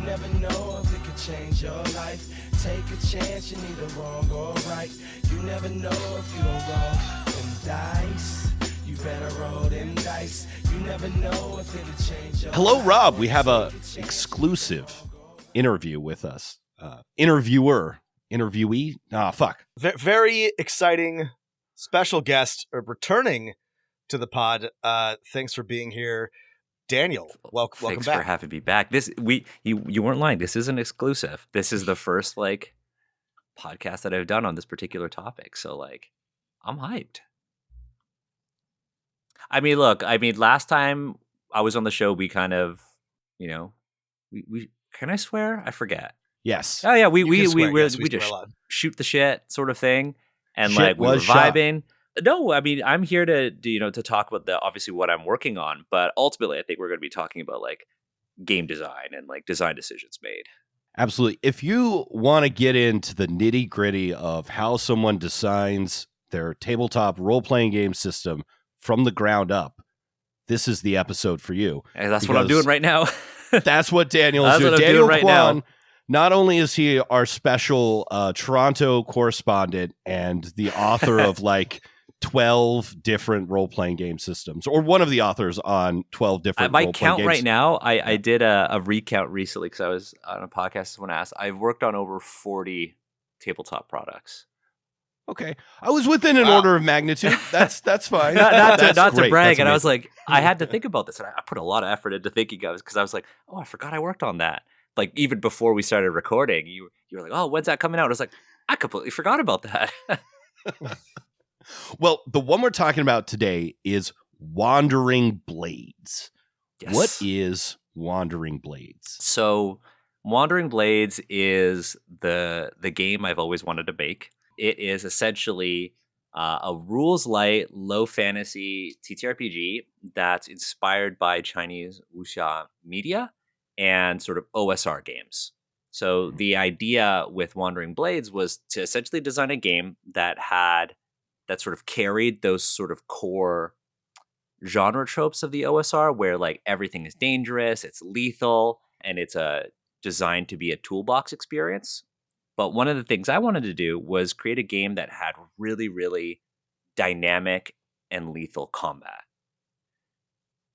never know if it could change your life. Take a chance, you're neither wrong or right. You never know if you don't roll them dice. You better roll them dice. You never know if it could change your life. Hello, Rob. We have a exclusive interview with us. Interviewee. Very exciting special guest returning to the pod. Thanks for being here, Daniel. Welcome Thanks back. for having me back. You weren't lying. This is an exclusive. This is the first podcast that I've done on this particular topic. So I'm hyped. I mean, last time I was on the show, we kind of, we can I swear? I forget. Yes. Oh yeah, we just shoot the shit sort of thing, and Shit we were was shot. vibing. No, I mean I'm here to to talk about obviously what I'm working on, but ultimately I think we're going to be talking about game design and design decisions made. Absolutely. If you want to get into the nitty gritty of how someone designs their tabletop role-playing game system from the ground up, this is the episode for you. And that's what I'm doing right now. That's what Daniel is That's doing. what I'm Daniel doing right Kwan, now. not only is he our special Toronto correspondent and the author of 12 different role-playing game systems, or one of the authors on 12 different My role-playing count games. right now, I did a recount recently because I was on a podcast. Someone asked. I've worked on over 40 tabletop products. Okay, I was within an Wow. order of magnitude. That's fine. not That's to great. brag. That's And I was amazing. I had to think about this, and I put a lot of effort into thinking of it because I was oh, I forgot I worked on that. Even before we started recording, you were like, oh, when's that coming out? I was I completely forgot about that. Well, the one we're talking about today is Wandering Blades. Yes. What is Wandering Blades? So, Wandering Blades is the game I've always wanted to make. It is essentially a rules light, low fantasy TTRPG that's inspired by Chinese wuxia media and sort of OSR games. So the idea with Wandering Blades was to essentially design a game that sort of carried those sort of core genre tropes of the OSR, where everything is dangerous, it's lethal, and it's designed to be a toolbox experience. But one of the things I wanted to do was create a game that had really, really dynamic and lethal combat.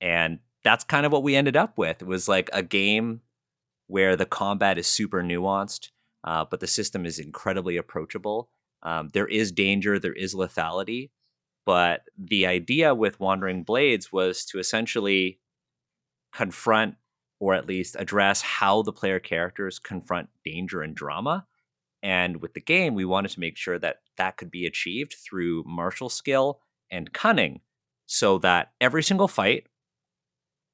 And that's kind of what we ended up with. It was a game where the combat is super nuanced, but the system is incredibly approachable. There is danger, there is lethality, but the idea with Wandering Blades was to essentially confront, or at least address, how the player characters confront danger and drama. And with the game, we wanted to make sure that could be achieved through martial skill and cunning, so that every single fight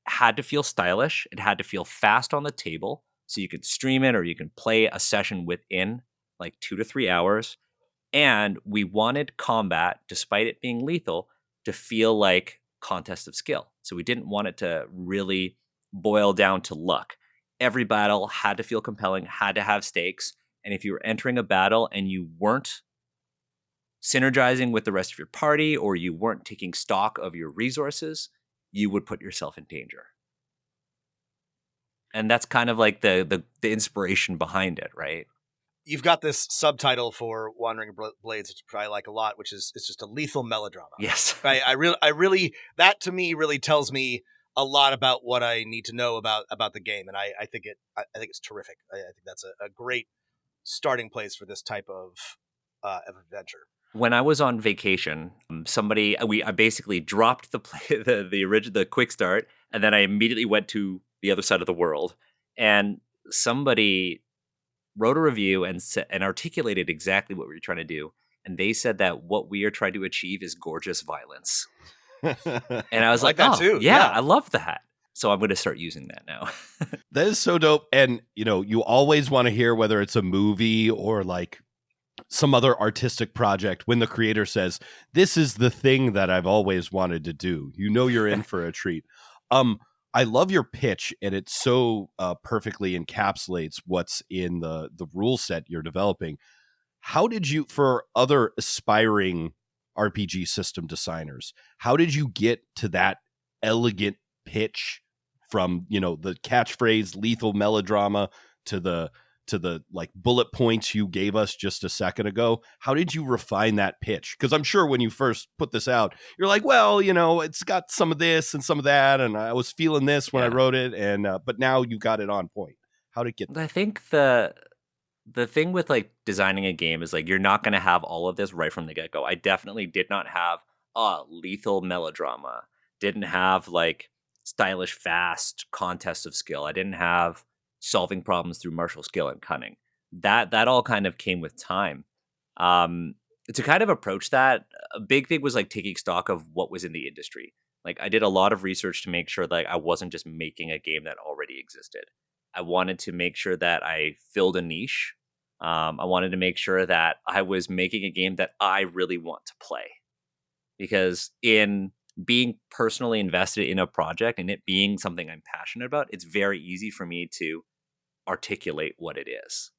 had to feel stylish. It had to feel fast on the table, so you could stream it or you can play a session within 2 to 3 hours. And we wanted combat, despite it being lethal, to feel like contest of skill. So we didn't want it to really boil down to luck. Every battle had to feel compelling, had to have stakes. And if you were entering a battle and you weren't synergizing with the rest of your party, or you weren't taking stock of your resources, you would put yourself in danger. And that's kind of the inspiration behind it, right? You've got this subtitle for Wandering Blades, which I like a lot, which is it's just a lethal melodrama. Yes. I really that to me really tells me a lot about what I need to know about the game, and I think it's terrific. I think that's a great starting place for this type of adventure. When I was on vacation, I basically dropped the quick start, and then I immediately went to the other side of the world, and somebody wrote a review and articulated exactly what we were trying to do. And they said that what we are trying to achieve is gorgeous violence. And I was like that too. Yeah, I love that. So I'm going to start using that now. That is so dope. And, you always want to hear, whether it's a movie or some other artistic project, when the creator says, this is the thing that I've always wanted to do, you're in for a treat. I love your pitch, and it so perfectly encapsulates what's in the rule set you're developing. How did you, for other aspiring RPG system designers, how did you get to that elegant pitch from, you know, the catchphrase lethal melodrama to the like bullet points you gave us just a second ago. How did you refine that pitch? Because I'm sure when you first put this out, you're like, well, you know, it's got some of this and some of that, and I was feeling this when I wrote it, and but now you got it on point. How did it get there? I think the thing with like designing a game is like you're not going to have all of this right from the get-go. I definitely did not have lethal melodrama. Didn't have like stylish fast contests of skill. I didn't have solving problems through martial skill and cunning. That all kind of came with time. To kind of approach that, a big thing was like taking stock of what was in the industry. Like I did a lot of research to make sure that I wasn't just making a game that already existed. I wanted to make sure that I filled a niche. I wanted to make sure that I was making a game that I really want to play. Because in being personally invested in a project and it being something I'm passionate about, it's very easy for me to articulate what it is.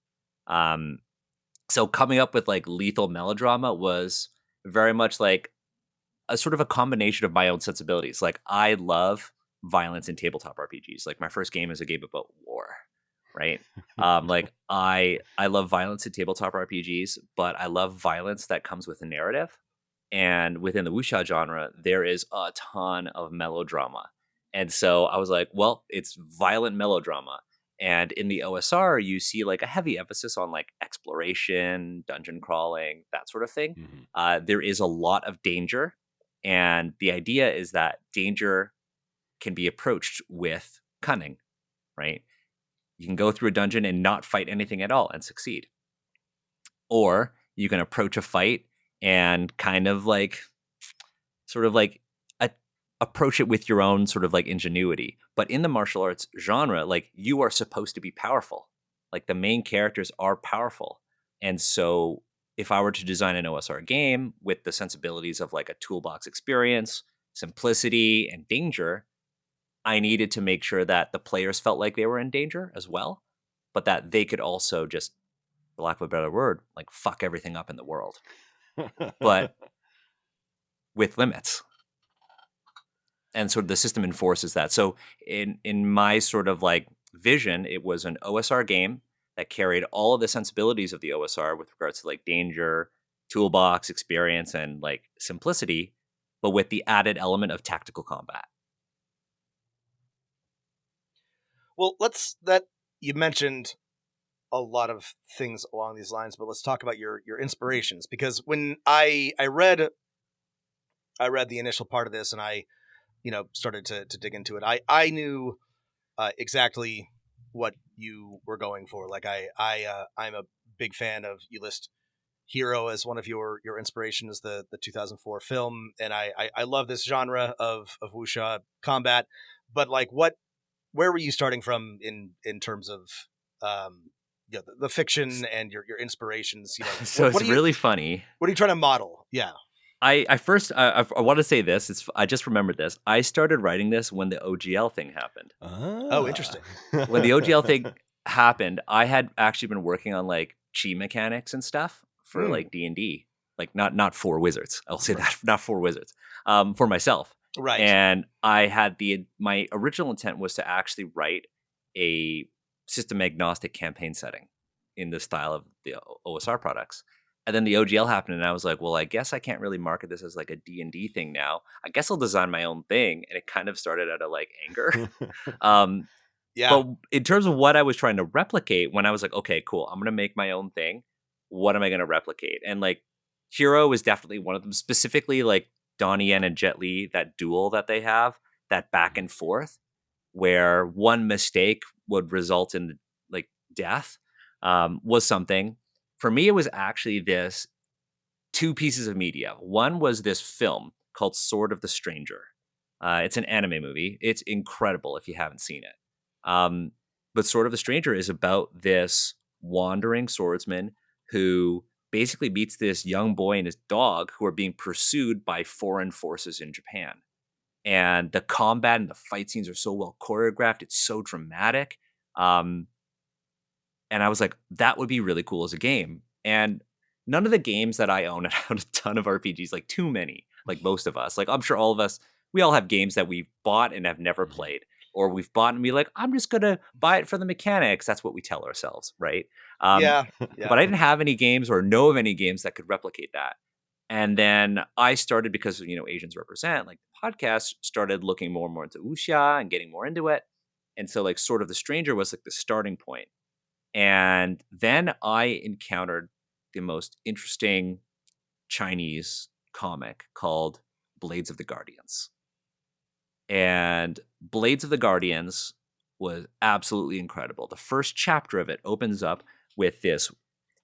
So coming up with like lethal melodrama was very much like a sort of a combination of my own sensibilities. Like I love violence in tabletop RPGs. Like my first game is a game about war, right? Like I love violence in tabletop RPGs, but I love violence that comes with a narrative. And within the wuxia genre, there is a ton of melodrama. And so I was like, well, it's violent melodrama. And in the OSR, you see like a heavy emphasis on like exploration, dungeon crawling, that sort of thing. There is a lot of danger. And the idea is that danger can be approached with cunning, right? You can go through a dungeon and not fight anything at all and succeed. Or you can approach a fight and kind of like, sort of like approach it with your own sort of like ingenuity. But in the martial arts genre, like you are supposed to be powerful. Like the main characters are powerful. And so if I were to design an OSR game with the sensibilities of like a toolbox experience, simplicity, and danger, I needed to make sure that the players felt like they were in danger as well, but that they could also just, for lack of a better word, like fuck everything up in the world, but with limits. And sort of the system enforces that. So in my sort of like vision, it was an OSR game that carried all of the sensibilities of the OSR with regards to like danger, toolbox experience, and like simplicity, but with the added element of tactical combat. Well, you mentioned a lot of things along these lines, but let's talk about your inspirations, because when I read the initial part of this and I started to dig into it, I knew exactly what you were going for. Like I'm a big fan of, you list Hero as one of your inspirations, the 2004 film, and I love this genre of wuxia combat. But like, where were you starting from in terms of the fiction and your inspirations? So it's really funny. What are you trying to model? Yeah. I first I want to say this. I just remembered this. I started writing this when the OGL thing happened. Oh, interesting. When the OGL thing happened, I had actually been working on like chi mechanics and stuff for like D&D, like not for wizards. I'll say that, not for wizards, for myself. Right. And I had my original intent was to actually write a system agnostic campaign setting in the style of the OSR products. And then the OGL happened, and I was like, well, I guess I can't really market this as like a D&D thing now. I guess I'll design my own thing. And it kind of started out of like anger. Yeah. But in terms of what I was trying to replicate, when I was like, okay, cool, I'm going to make my own thing. What am I going to replicate? And like Hero is definitely one of them, specifically like Donnie Yen and Jet Li, that duel that they have, that back and forth, where one mistake would result in like death, was something. For me, it was actually this two pieces of media. One was this film called Sword of the Stranger. It's an anime movie. It's incredible if you haven't seen it. But Sword of the Stranger is about this wandering swordsman who basically meets this young boy and his dog who are being pursued by foreign forces in Japan. And the combat and the fight scenes are so well choreographed. It's so dramatic. And I was like, that would be really cool as a game. And none of the games that I own, and I own a ton of RPGs, like too many, like most of us. Like I'm sure all of us, we all have games that we've bought and have never played. or we've bought and be like, I'm just gonna buy it for the mechanics. That's what we tell ourselves, right? Um, Yeah. but I didn't have any games or know of any games that could replicate that. And then I started, because Asians represent, like the podcast started looking more and more into wuxia and getting more into it. And so like Sort of the Stranger was like the starting point. And then I encountered the most interesting Chinese comic called Blades of the Guardians. And Blades of the Guardians was absolutely incredible. The first chapter of it opens up with this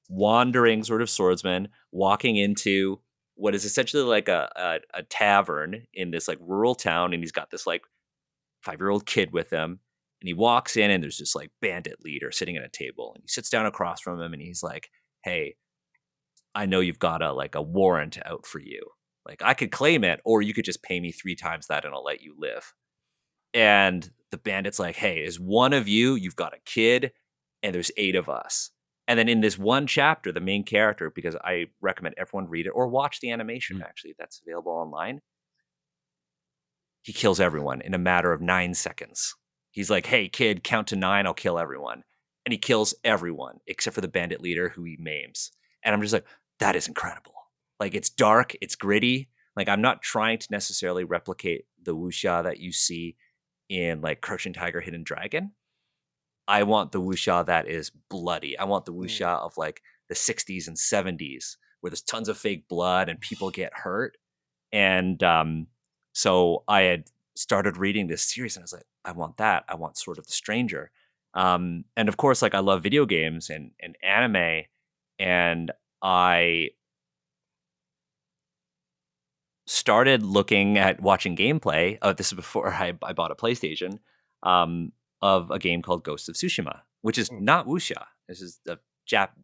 wandering sort of swordsman walking into what is essentially like a tavern in this like rural town, and he's got this like 5-year-old kid with him, and he walks in and there's this like bandit leader sitting at a table, and he sits down across from him and he's like, hey, I know you've got a warrant out for you. Like, I could claim it, or you could just pay me 3 times that and I'll let you live. And the bandit's like, hey, is one of you, you've got a kid, and there's 8 of us. And then in this one chapter, the main character, because I recommend everyone read it or watch the animation, actually, that's available online, he kills everyone in a matter of 9 seconds. He's like, hey, kid, count to 9, I'll kill everyone. And he kills everyone except for the bandit leader, who he maims. And I'm just like, that is incredible. Like, it's dark, it's gritty. Like, I'm not trying to necessarily replicate the wuxia that you see in like Crouching Tiger, Hidden Dragon. I want the wuxia that is bloody. I want the wuxia of like the 60s and 70s, where there's tons of fake blood and people get hurt. And so I had started reading this series and I was like, I want that. I want Sort of the Stranger. And of course, like, I love video games and anime, and I started looking at watching gameplay. This is before I bought a PlayStation, of a game called Ghost of Tsushima, which is not wuxia. This is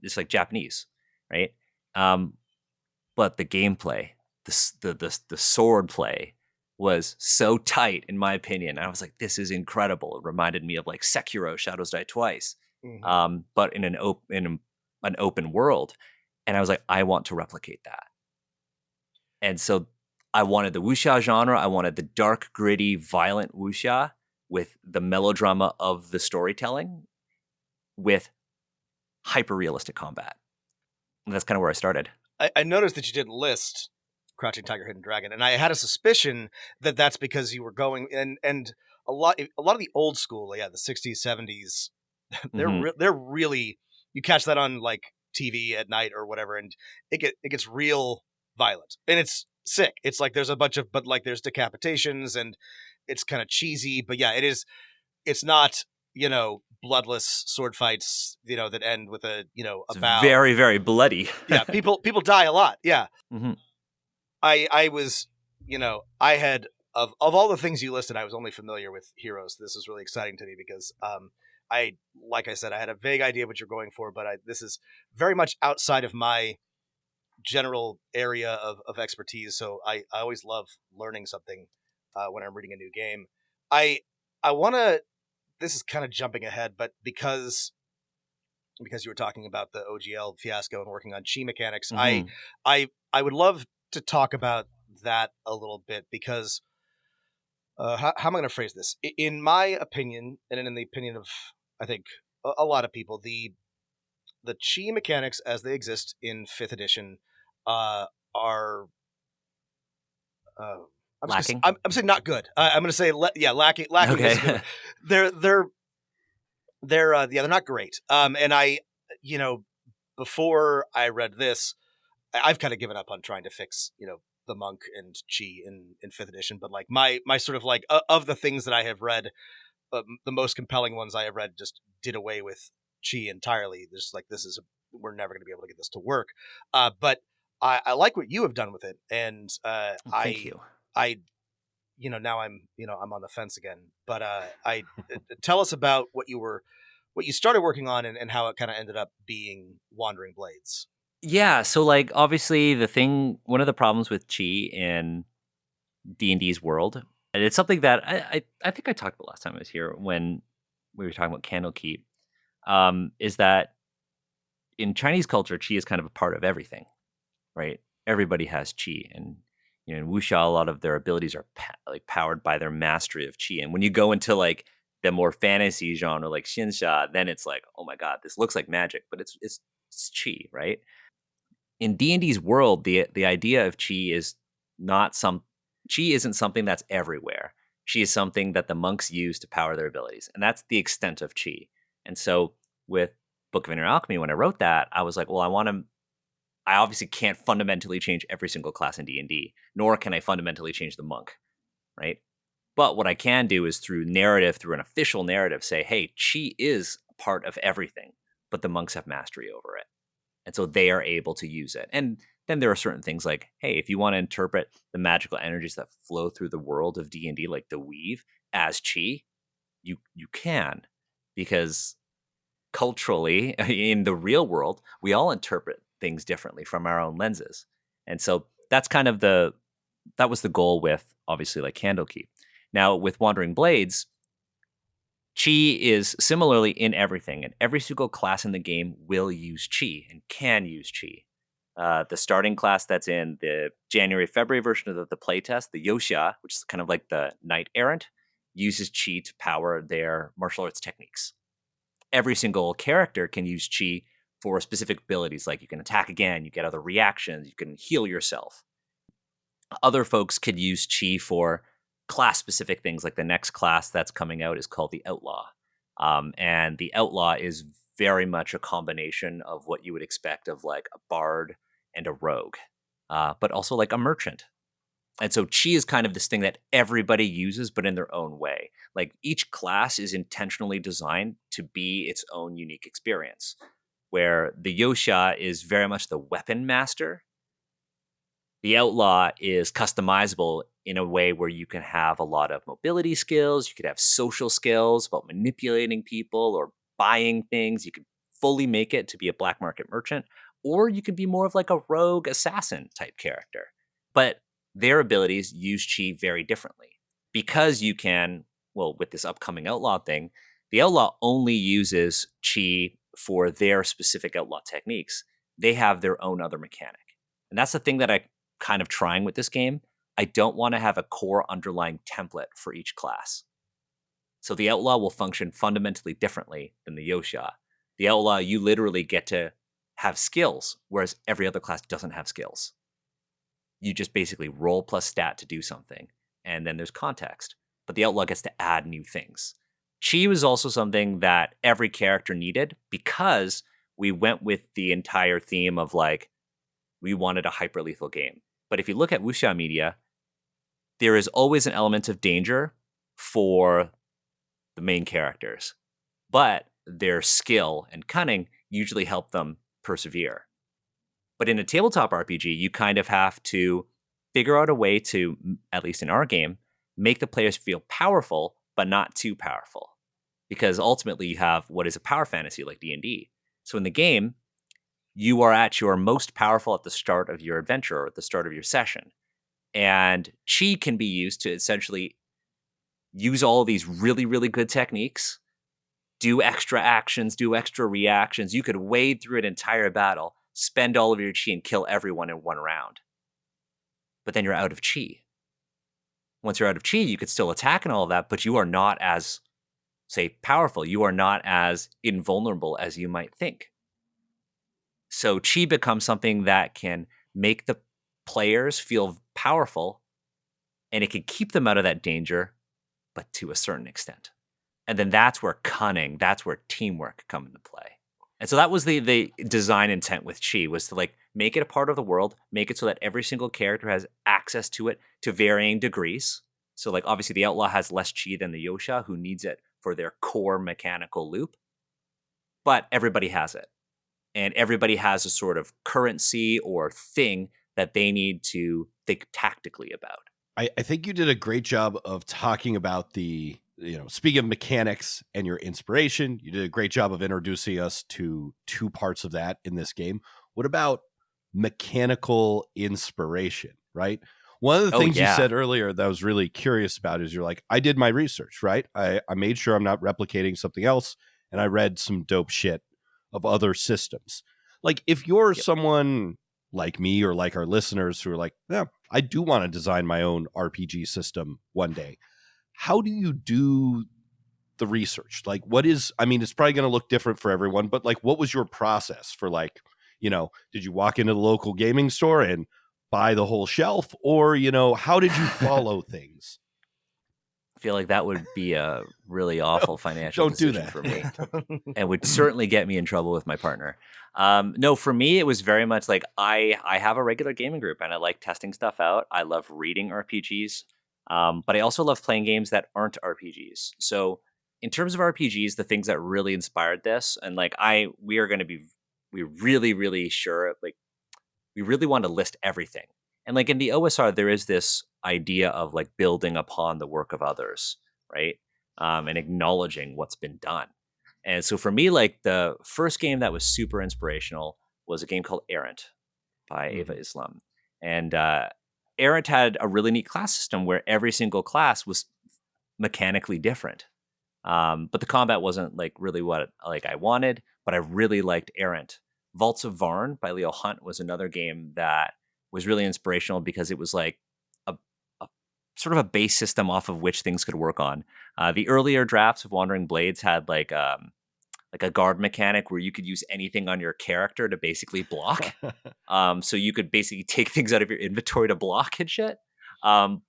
it's like Japanese, right? But the gameplay, the sword play was so tight, in my opinion. I was like, this is incredible. It reminded me of like Sekiro, Shadows Die Twice, but in an open world. And I was like, I want to replicate that. And so I wanted the wuxia genre. I wanted the dark, gritty, violent wuxia with the melodrama of the storytelling, with hyper-realistic combat. And that's kind of where I started. I noticed that you didn't list Crouching Tiger, Hidden Dragon, and I had a suspicion that that's because you were going and a lot of the old school, the 60s, 70s, they're really, you catch that on like TV at night or whatever, and it gets real violent, and it's sick. It's like there's a bunch of, but like there's decapitations and it's kind of cheesy, but yeah, it's not, bloodless sword fights, that end with a bow. Very, very bloody. Yeah, people die a lot. Yeah. Mm-hmm. I was, I had, of all the things you listed, I was only familiar with Heroes. This is really exciting to me because like I said, I had a vague idea what you're going for, but this is very much outside of my general area of expertise. So I always love learning something when I'm reading a new game. I want to, this is kind of jumping ahead, but because you were talking about the OGL fiasco and working on chi mechanics, I would love to talk about that a little bit, because how am I going to phrase this? In my opinion, and in the opinion of, I think, a lot of people, the chi mechanics as they exist in 5th edition are lacking. I'm saying not good. I'm going to say lacking. Okay. Is good. They're not great. And I, before I read this, I've kind of given up on trying to fix, the monk and chi in 5th edition. But like my sort of like of the things that I have read, the most compelling ones I have read just did away with chi entirely. There's like, we're never going to be able to get this to work. But I like what you have done with it, and Thank you. Now I'm on the fence again. But I tell us about what you started working on and how it kind of ended up being Wandering Blades. Yeah, so like obviously one of the problems with chi in D&D's world, and it's something that I think I talked about last time I was here when we were talking about Candlekeep, is that in Chinese culture, chi is kind of a part of everything, right? Everybody has chi, and in wuxia, a lot of their abilities are powered by their mastery of chi. And when you go into like the more fantasy genre like Xinsha, then it's like, oh my god, this looks like magic, but it's chi, right? In D&D's world, the idea of chi is not some chi isn't something that's everywhere. Chi is something that the monks use to power their abilities, and that's the extent of chi. And so with Book of Inner Alchemy, when I wrote that, I was like, well, I obviously can't fundamentally change every single class in D&D, nor can I fundamentally change the monk, right? But what I can do is through narrative, through an official narrative, say, hey, chi is part of everything, but the monks have mastery over it. And so they are able to use it. And then there are certain things like, hey, if you want to interpret the magical energies that flow through the world of D&D, like the weave, as chi, you can, because culturally in the real world, we all interpret things differently from our own lenses. And so that's kind of that was the goal with obviously like Candlekeep. Now with Wandering Blades, chi is similarly in everything, and every single class in the game will use chi and can use chi. The starting class that's in the January-February version of the playtest, the wuxia, which is kind of like the knight errant, uses chi to power their martial arts techniques. Every single character can use chi for specific abilities, like you can attack again, you get other reactions, you can heal yourself. Other folks could use chi for class-specific things, like the next class that's coming out is called the Outlaw. And the Outlaw is very much a combination of what you would expect of like a bard and a rogue, but also like a merchant. And so chi is kind of this thing that everybody uses, but in their own way. Like each class is intentionally designed to be its own unique experience, where the Yosha is very much the weapon master. The Outlaw is customizable in a way where you can have a lot of mobility skills. You could have social skills about manipulating people or buying things. You could fully make it to be a black market merchant, or you could be more of like a rogue assassin type character. But their abilities use chi very differently because you can, well, with this upcoming Outlaw thing, the Outlaw only uses chi for their specific Outlaw techniques. They have their own other mechanic. And that's the thing that I kind of trying with this game. I don't want to have a core underlying template for each class. So the Outlaw will function fundamentally differently than the Yosha. The Outlaw, you literally get to have skills, whereas every other class doesn't have skills. You just basically roll plus stat to do something, and then there's context. But the Outlaw gets to add new things. Chi was also something that every character needed because we went with the entire theme of like, we wanted a hyper lethal game. But if you look at wuxia media, there is always an element of danger for the main characters, but their skill and cunning usually help them persevere. But in a tabletop RPG, you kind of have to figure out a way to, at least in our game, make the players feel powerful, but not too powerful. Because ultimately you have what is a power fantasy like D&D. So in the game, you are at your most powerful at the start of your adventure or at the start of your session. And chi can be used to essentially use all of these really, really good techniques, do extra actions, do extra reactions. You could wade through an entire battle, spend all of your chi and kill everyone in one round. But then you're out of chi. Once you're out of chi, you could still attack and all of that, but you are not as, say, powerful. You are not as invulnerable as you might think. So chi becomes something that can make the players feel powerful, and it can keep them out of that danger, but to a certain extent. And then that's where cunning, that's where teamwork come into play. And so that was the design intent with chi, was to like make it a part of the world, make it so that every single character has access to it to varying degrees. So like obviously the Outlaw has less chi than the Yosha, who needs it for their core mechanical loop, but everybody has it. And everybody has a sort of currency or thing that they need to think tactically about. I think you did a great job of talking about speaking of mechanics and your inspiration, you did a great job of introducing us to two parts of that in this game. What about mechanical inspiration, right? One of the things you said earlier that I was really curious about is you're like, I did my research, right? I made sure I'm not replicating something else, and I read some dope shit of other systems. Like if you're someone like me or like our listeners who are like, yeah, I do want to design my own RPG system one day. How do you do the research? Like, what is, I mean, it's probably going to look different for everyone, but like, what was your process for like, did you walk into the local gaming store and buy the whole shelf, or, how did you follow things? I feel like that would be a really awful financial don't do decision that. for me, and would certainly get me in trouble with my partner. No, for me, it was very much like I have a regular gaming group, and I like testing stuff out. I love reading RPGs, but I also love playing games that aren't RPGs. So, in terms of RPGs, the things that really inspired this, and like we are going to be, we really, really sure, like we really want to list everything. And like in the OSR, there is this idea of like building upon the work of others, right? And acknowledging what's been done. And so for me, like the first game that was super inspirational was a game called Errant by Ava Islam. And Errant had a really neat class system where every single class was mechanically different. But the combat wasn't like really what like I wanted, but I really liked Errant. Vaults of Varn by Leo Hunt was another game that was really inspirational because it was like a sort of a base system off of which things could work on. The earlier drafts of Wandering Blades had like a guard mechanic where you could use anything on your character to basically block. So you could basically take things out of your inventory to block and shit. And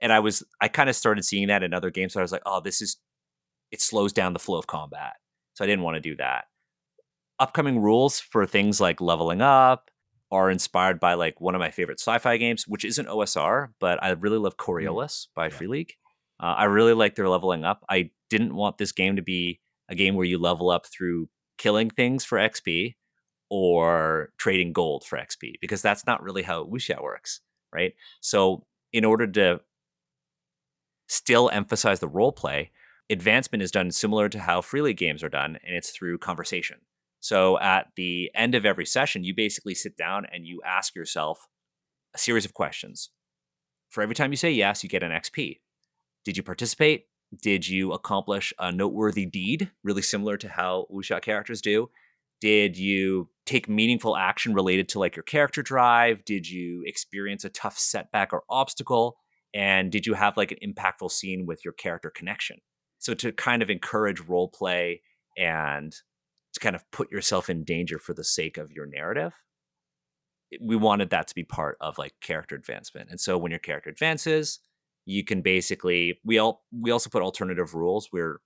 I kind of started seeing that in other games. So I was like, oh, it slows down the flow of combat. So I didn't want to do that. Upcoming rules for things like leveling up are inspired by like one of my favorite sci-fi games, which isn't OSR, but I really love Coriolis by Free League. I really like their leveling up. I didn't want this game to be a game where you level up through killing things for XP or trading gold for XP, because that's not really how wuxia works, right? So in order to still emphasize the role play, advancement is done similar to how Free League games are done, and it's through conversation. So at the end of every session, you basically sit down and you ask yourself a series of questions. For every time you say yes, you get an XP. Did you participate? Did you accomplish a noteworthy deed, really similar to how wuxia characters do? Did you take meaningful action related to like your character drive? Did you experience a tough setback or obstacle? And did you have like an impactful scene with your character connection? So to kind of encourage role play and to kind of put yourself in danger for the sake of your narrative, we wanted that to be part of like character advancement. And so when your character advances, you can basically, we also put alternative rules where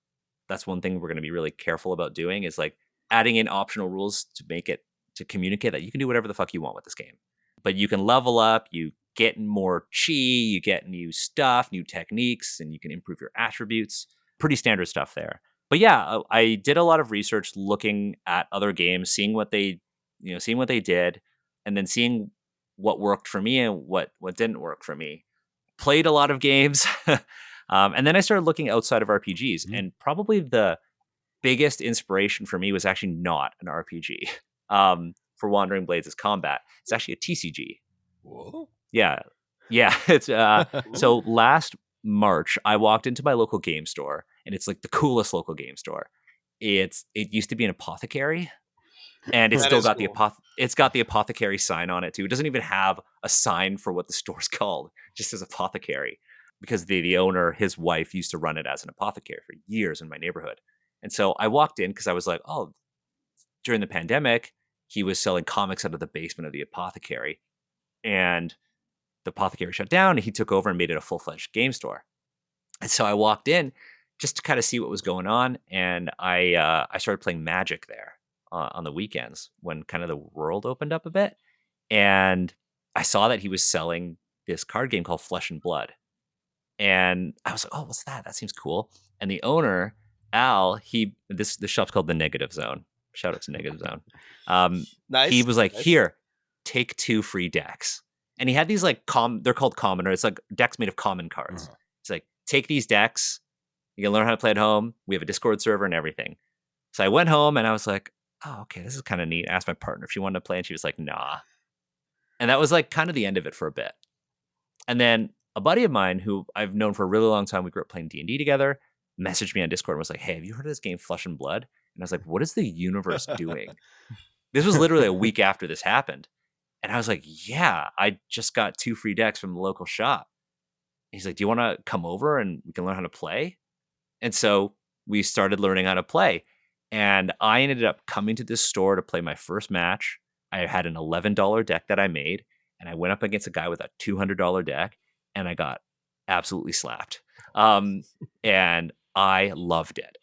that's one thing we're going to be really careful about doing, is like adding in optional rules to make it, to communicate that you can do whatever the fuck you want with this game. But you can level up, you get more chi, you get new stuff, new techniques, and you can improve your attributes. Pretty standard stuff there. But yeah, I did a lot of research looking at other games, seeing what they did, and then seeing what worked for me and what didn't work for me. Played a lot of games. And then I started looking outside of RPGs. And probably the biggest inspiration for me was actually not an RPG. For Wandering Blades is combat. It's actually a TCG. Whoa. Yeah. It's so last March, I walked into my local game store, and it's like the coolest local game store. It used to be an apothecary, and it's still got cool. it's got the apothecary sign on it too. It doesn't even have a sign for what the store's called, it just says apothecary, because the owner, his wife, used to run it as an apothecary for years in my neighborhood. And so I walked in because I was like, oh, during the pandemic, he was selling comics out of the basement of the apothecary, and the apothecary shut down, and he took over and made it a full-fledged game store. And so I walked in just to kind of see what was going on, and I started playing Magic there on the weekends when kind of the world opened up a bit. And I saw that he was selling this card game called Flesh and Blood. And I was like, oh, what's that? That seems cool. And the owner, Al, this shop's called the Negative Zone. Shout out to Negative Zone. Nice. He was like, Nice. here, take 2 free decks. And he had these like they're called commoner. It's like decks made of common cards. It's like, take these decks. You can learn how to play at home. We have a Discord server and everything. So I went home and I was like, oh, okay, this is kind of neat. I asked my partner if she wanted to play, and she was like, nah. And that was like kind of the end of it for a bit. And then a buddy of mine who I've known for a really long time, we grew up playing D&D together, messaged me on Discord and was like, hey, have you heard of this game Flesh and Blood? And I was like, what is the universe doing? This was literally a week after this happened. And I was like, yeah, I just got 2 free decks from the local shop. He's like, do you want to come over and we can learn how to play? And so we started learning how to play. And I ended up coming to this store to play my first match. I had an $11 deck that I made, and I went up against a guy with a $200 deck, and I got absolutely slapped. And I loved it.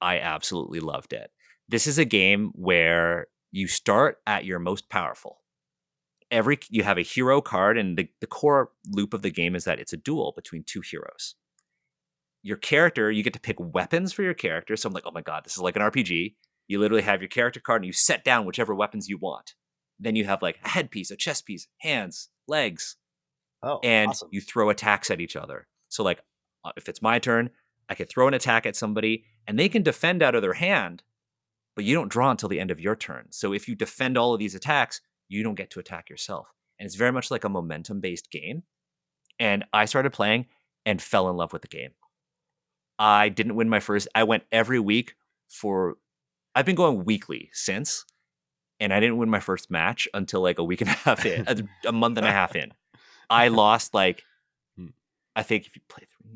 I absolutely loved it. This is a game where you start at your most powerful. You have a hero card, and the core loop of the game is that it's a duel between two heroes. Your character, you get to pick weapons for your character. So I'm like, oh my God, this is like an RPG. You literally have your character card and you set down whichever weapons you want. Then you have like a headpiece, a chest piece, hands, legs, and awesome. you throw attacks at each other. So like if it's my turn, I can throw an attack at somebody and they can defend out of their hand, but you don't draw until the end of your turn. So if you defend all of these attacks, you don't get to attack yourself. And it's very much like a momentum-based game. And I started playing and fell in love with the game. I didn't win my first. I went every week I've been going weekly since, and I didn't win my first match until like a week and a half in, a month and a half in. I lost like, I think if you play 3,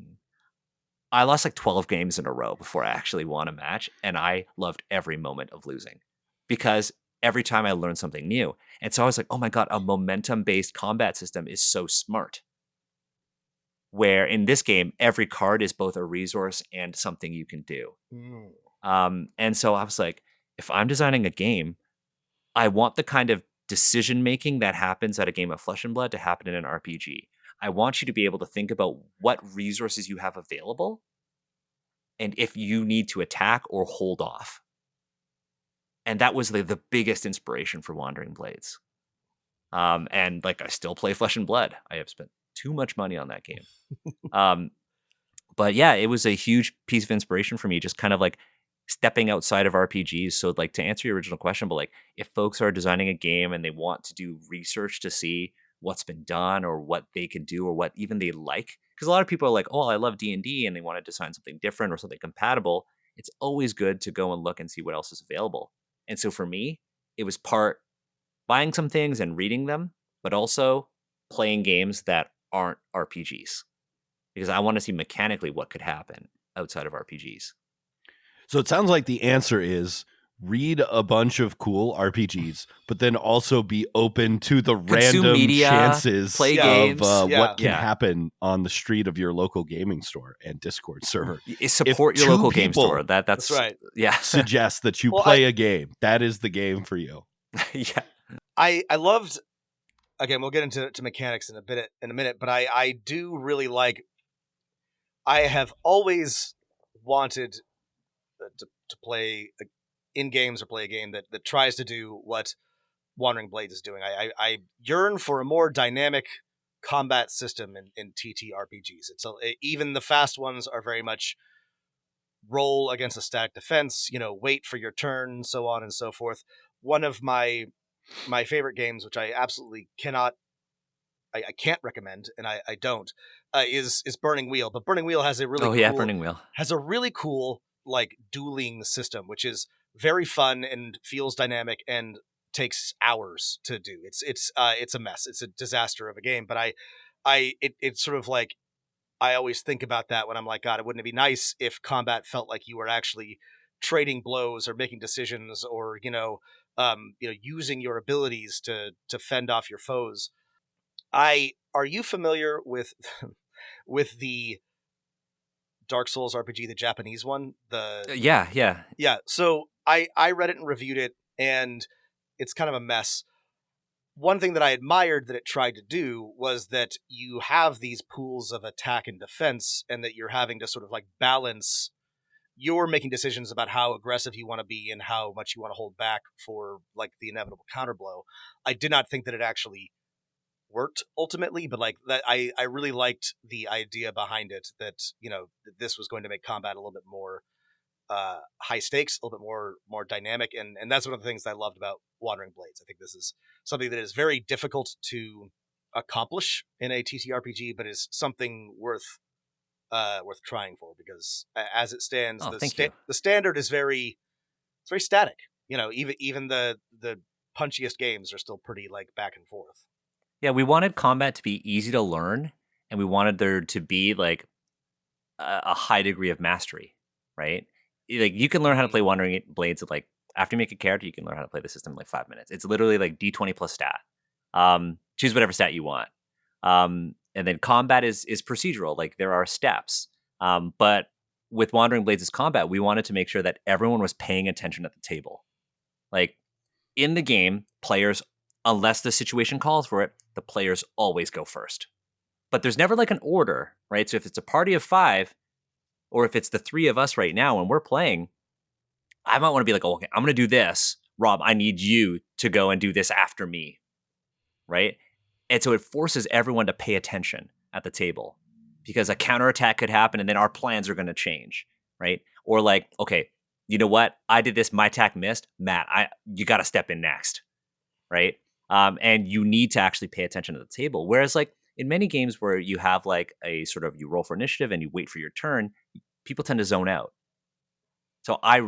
I lost like 12 games in a row before I actually won a match, and I loved every moment of losing because every time I learned something new. And so I was like, oh my God, a momentum-based combat system is so smart. Where in this game, every card is both a resource and something you can do. And so I was like, if I'm designing a game, I want the kind of decision-making that happens at a game of Flesh and Blood to happen in an RPG. I want you to be able to think about what resources you have available and if you need to attack or hold off. And that was the biggest inspiration for Wandering Blades. And like I still play Flesh and Blood. I have spent too much money on that game. But yeah, it was a huge piece of inspiration for me, just kind of like stepping outside of RPGs. So like to answer your original question, but like if folks are designing a game and they want to do research to see what's been done or what they can do or what even they like, because a lot of people are like, oh, I love D&D and they want to design something different or something compatible. It's always good to go and look and see what else is available. And so for me, it was part buying some things and reading them, but also playing games that aren't RPGs because I want to see mechanically what could happen outside of RPGs. So it sounds like the answer is read a bunch of cool RPGs, but then also be open to the Consume random media, chances play of games. what can Yeah. happen on the street of your local gaming store and Discord server. Support If your local 2 game people store. That's right. Yeah. Suggest that you Well, play a game. That is the game for you. Yeah. I loved. Again, we'll get into mechanics in a minute, but I do really like. I have always wanted to play in games or play a game that tries to do what Wandering Blades is doing. I yearn for a more dynamic combat system in TTRPGs. Even the fast ones are very much roll against a static defense, wait for your turn, so on and so forth. One of my favorite games, which I absolutely I can't recommend, and I don't, is Burning Wheel. But Burning Wheel has a really Burning Wheel has a really cool like dueling system, which is very fun and feels dynamic and takes hours to do. It's a mess. It's a disaster of a game. But it's sort of like I always think about that when I'm like, God, wouldn't it be nice if combat felt like you were actually trading blows or making decisions or using your abilities to fend off your foes. Are you familiar with with the Dark Souls RPG, the Japanese one? Yeah. So I read it and reviewed it, and it's kind of a mess. One thing that I admired that it tried to do was that you have these pools of attack and defense, and that you're having to sort of like balance. You're making decisions about how aggressive you want to be and how much you want to hold back for like the inevitable counterblow. I did not think that it actually worked ultimately, but like that, I really liked the idea behind it that that this was going to make combat a little bit more high stakes, a little bit more dynamic, and that's one of the things that I loved about Wandering Blades. I think this is something that is very difficult to accomplish in a TTRPG, but is something worth trying for, because as it stands, the standard is very static. Even the punchiest games are still pretty like back and forth. Yeah, we wanted combat to be easy to learn, and we wanted there to be like a high degree of mastery, right? like you can learn how to play Wandering Blades at like after you make a character, you can learn how to play the system in like 5 minutes. It's literally like D20 plus stat. Choose whatever stat you want. And then combat is procedural. Like there are steps. But with Wandering Blades' combat, we wanted to make sure that everyone was paying attention at the table. Like in the game, players, unless the situation calls for it, the players always go first. But there's never like an order, right? So if it's a party of 5, or if it's the 3 of us right now and we're playing, I might want to be like, oh, okay, I'm going to do this. Rob, I need you to go and do this after me, right? And so it forces everyone to pay attention at the table because a counterattack could happen and then our plans are going to change, right? Or like, okay, you know what? I did this, my attack missed. Matt, you got to step in next, right? And you need to actually pay attention to the table. Whereas like in many games where you have like a sort of, you roll for initiative and you wait for your turn, people tend to zone out. So I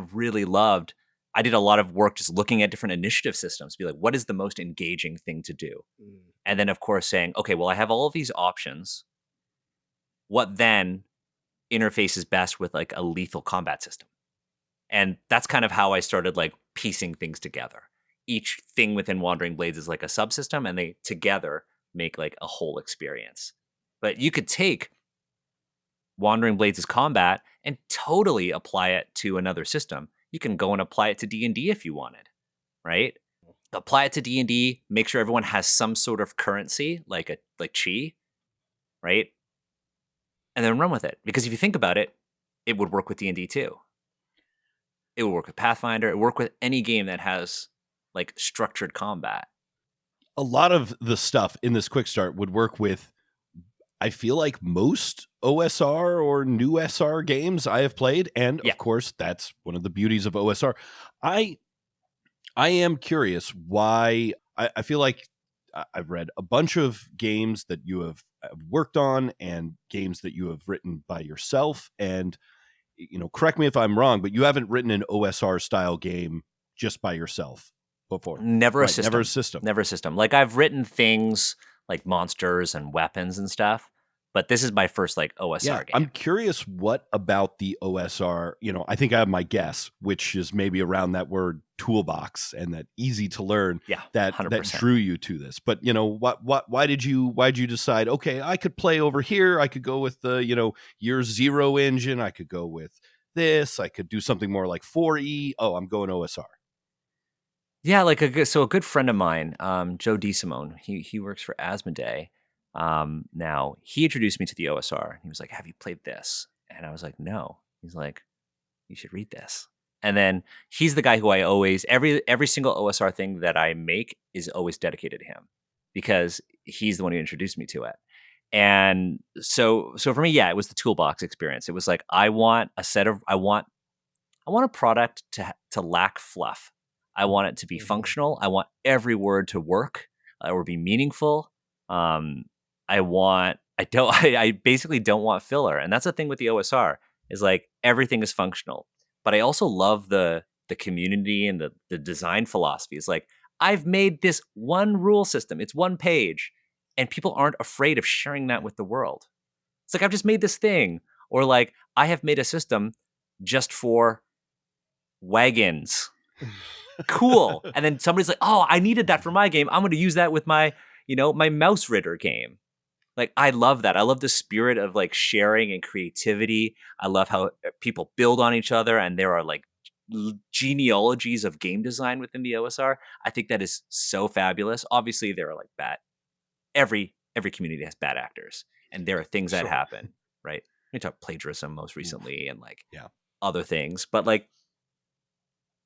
did a lot of work just looking at different initiative systems, be like, what is the most engaging thing to do? And then of course saying, okay, well, I have all of these options. What then interfaces best with like a lethal combat system? And that's kind of how I started like piecing things together. Each thing within Wandering Blades is like a subsystem and they together make like a whole experience. But you could take Wandering Blades' combat and totally apply it to another system. You can go and apply it to D&D if you wanted, right? Apply it to D&D, make sure everyone has some sort of currency, like chi, right? And then run with it. Because if you think about it, it would work with D&D too. It would work with Pathfinder. It would work with any game that has like structured combat. A lot of the stuff in this quick start would work with, I feel like, most OSR or new SR games I have played. And of course, that's one of the beauties of OSR. I am curious why. I feel like I've read a bunch of games that you have worked on and games that you have written by yourself. And, correct me if I'm wrong, but you haven't written an OSR style game just by yourself before. Never a Right, system. Never a system. Never a system. Like I've written things like monsters and weapons and stuff, but this is my first like OSR game. I'm curious what about the OSR, I think I have my guess, which is maybe around that word toolbox and that easy to learn that 100%. drew you to this. But why did you decide, okay, I could play over here, I could go with the, year 0 engine, I could go with this, I could do something more like 4E. Oh, I'm going OSR. Yeah, like a good friend of mine, Joe DeSimone, he works for Asmodee. Now he introduced me to the OSR. He was like, "Have you played this?" And I was like, "No." He's like, "You should read this." And then he's the guy who I always every single OSR thing that I make is always dedicated to him because he's the one who introduced me to it. And so for me, it was the toolbox experience. It was like I want a product to lack fluff. I want it to be functional. I want every word to work or be meaningful. I basically don't want filler. And that's the thing with the OSR is like everything is functional. But I also love the community and the design philosophy. It's like, I've made this one rule system. It's one page. And people aren't afraid of sharing that with the world. It's like, I've just made this thing. Or like, I have made a system just for wagons. Cool. And then somebody's like, oh, I needed that for my game. I'm going to use that with my Mouse Ritter game. Like, I love that. I love the spirit of like sharing and creativity. I love how people build on each other and there are like genealogies of game design within the OSR. I think that is so fabulous. Obviously, there are like every community has bad actors and there are things that happen, right? We talked plagiarism most recently and like other things, but like,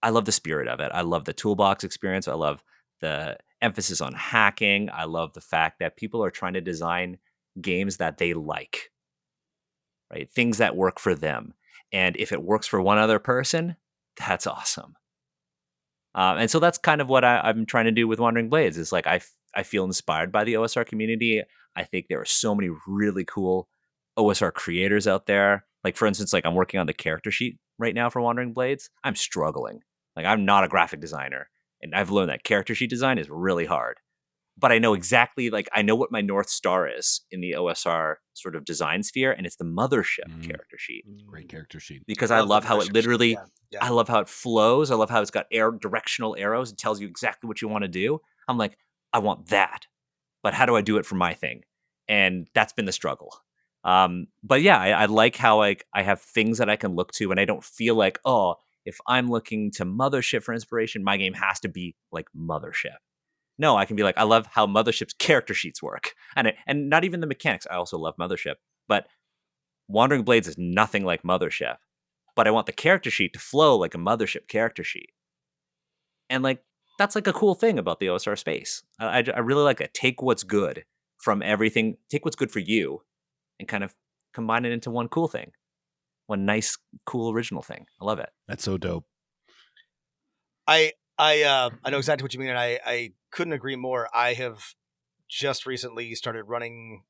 I love the spirit of it. I love the toolbox experience. I love the emphasis on hacking. I love the fact that people are trying to design games that they like, right? Things that work for them. And if it works for one other person, that's awesome. And so that's kind of what I'm trying to do with Wandering Blades. Is like I feel inspired by the OSR community. I think there are so many really cool OSR creators out there. Like for instance, like I'm working on the character sheet right now for Wandering Blades. I'm struggling. Like I'm not a graphic designer. And I've learned that character sheet design is really hard. but I know exactly, like, I know what my North Star is in the OSR sort of design sphere, and it's the mothership character sheet. Great character sheet. Because I love how it literally, Yeah. I love how it flows. I love how it's got directional arrows. It tells you exactly what you want to do. I'm like, I want that, but how do I do it for my thing? And that's been the struggle. But yeah, I like how I have things that I can look to, and I don't feel like, oh, if I'm looking to Mothership for inspiration, my game has to be like Mothership. No, I can be like, I love how Mothership's character sheets work, and not even the mechanics. I also love Mothership, but Wandering Blades is nothing like Mothership. But I want the character sheet to flow like a Mothership character sheet, and like that's like a cool thing about the OSR space. I really like it. Take what's good from everything. Take what's good for you, and kind of combine it into one cool thing, one nice, cool original thing. I love it. That's so dope. I know exactly what you mean, and I couldn't agree more. I have just recently started running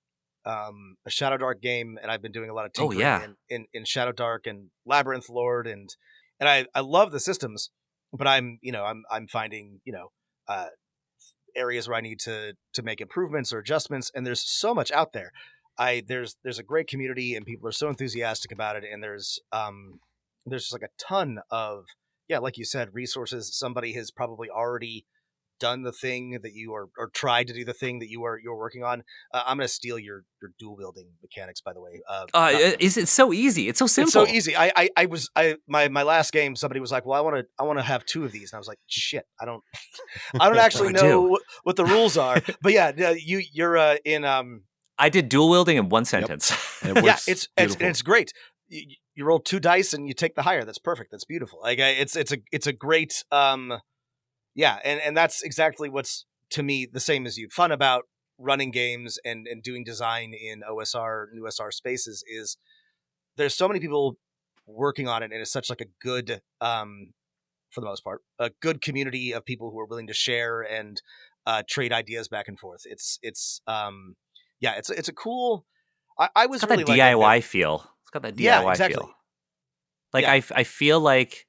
a Shadow Dark game, and I've been doing a lot of tinkering in Shadow Dark and Labyrinth Lord, and I love the systems, but I'm finding areas where I need to make improvements or adjustments, and there's so much out there. There's a great community, and people are so enthusiastic about it, and there's just like a ton of, like you said, resources. Somebody has probably already done the thing that you are, or tried to do the thing that you're working on. I'm going to steal your dual wielding mechanics, by the way. Is it so easy? It's so simple. It's so easy. My last game, somebody was like, well, I want to have two of these. And I was like, shit, I don't actually know what the rules are, but yeah, you're in, I did dual wielding in one sentence. Yep. It's great. You roll 2 dice and you take the higher. That's perfect. That's beautiful. Like it's a great, and that's exactly what's, to me, the same as you. Fun about running games and doing design in OSR and USR spaces is there's so many people working on it, and it's such like a good, for the most part, a good community of people who are willing to share and trade ideas back and forth. It's a cool. I was it's got really that DIY feel. It's got that DIY feel. Like I feel like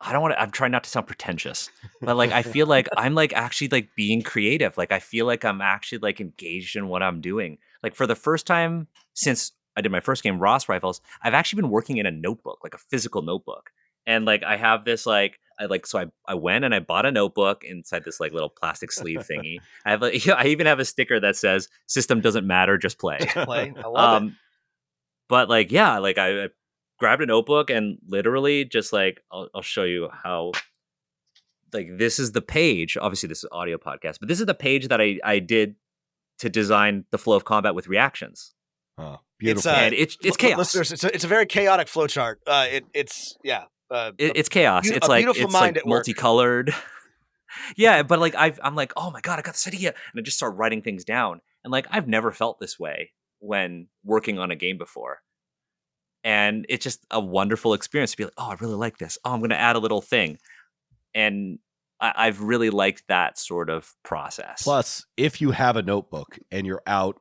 I'm trying not to sound pretentious, but like I feel like I'm like actually like being creative. Like I feel like I'm actually like engaged in what I'm doing. Like for the first time since I did my first game, Ross Rifles, I've actually been working in a notebook, like a physical notebook. And like I have this like I went and I bought a notebook inside this like little plastic sleeve thingy. I even have a sticker that says "System doesn't matter, just play." Play. I love it. But like I grabbed a notebook and literally just like I'll show you how. Like this is the page. Obviously, this is an audio podcast, but this is the page that I did to design the flow of combat with reactions. Oh, beautiful! And it's chaos. Listeners, it's a very chaotic flowchart. It's chaos. It's like it's like multicolored. Yeah, but like I'm like, oh my god, I got this idea, and I just start writing things down. And like I've never felt this way when working on a game before. And it's just a wonderful experience to be like, oh, I really like this. Oh, I'm going to add a little thing. And I've really liked that sort of process. Plus, if you have a notebook and you're out,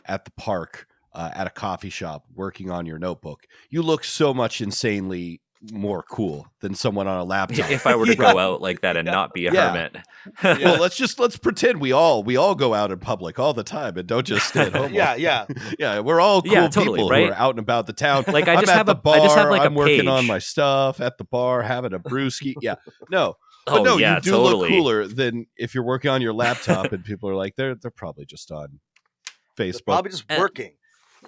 at the park, at a coffee shop working on your notebook, you look so much insanely more cool than someone on a laptop. If I were to go out like that and not be a hermit. Well, let's pretend we all go out in public all the time and don't just stay at home. Yeah. We're all cool people right? who are out and about the town. Like I'm at the bar, like I'm working page. on my stuff at the bar, having a brewski. Yeah, no. But you do totally. look cooler than if you're working on your laptop and people are like, they're probably just on Facebook. They're probably just working.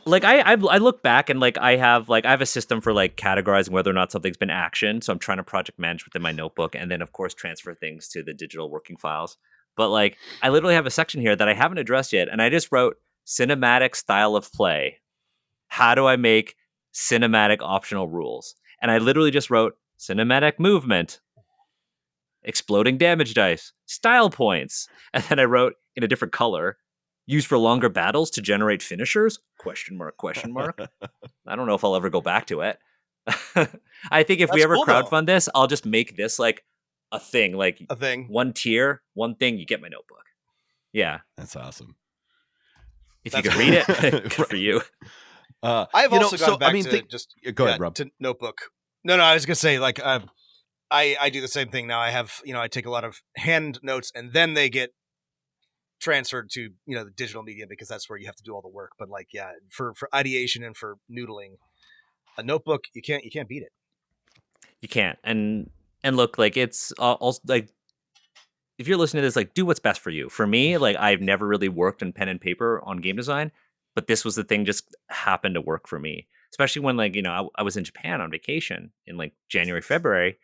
Like I look back and like I have a system for like categorizing whether or not something's been actioned. So I'm trying to project manage within my notebook and then of course transfer things to the digital working files. But like I literally have a section here that I haven't addressed yet, and I just wrote cinematic style of play. How do I make cinematic optional rules? And I literally just wrote cinematic movement, exploding damage dice, style points, and then I wrote in a different color, used for longer battles to generate finishers? Question mark. I don't know if I'll ever go back to it. I think if we ever crowdfund this, I'll just make this like a thing. Like a thing. One tier, one thing, you get my notebook. Yeah. That's awesome. If you can read it, good for you. I've also gone back to go ahead, Rob. To notebook. No, I was going to say like I do the same thing now. I have, I take a lot of hand notes and then they get transferred to the digital medium because that's where you have to do all the work. But like, yeah, for ideation and for noodling, a notebook you can't beat it. You can't. And look, like it's also like if you're listening to this, like do what's best for you. For me, like I've never really worked in pen and paper on game design, but this was the thing just happened to work for me. Especially when like, I was in Japan on vacation in like January, February,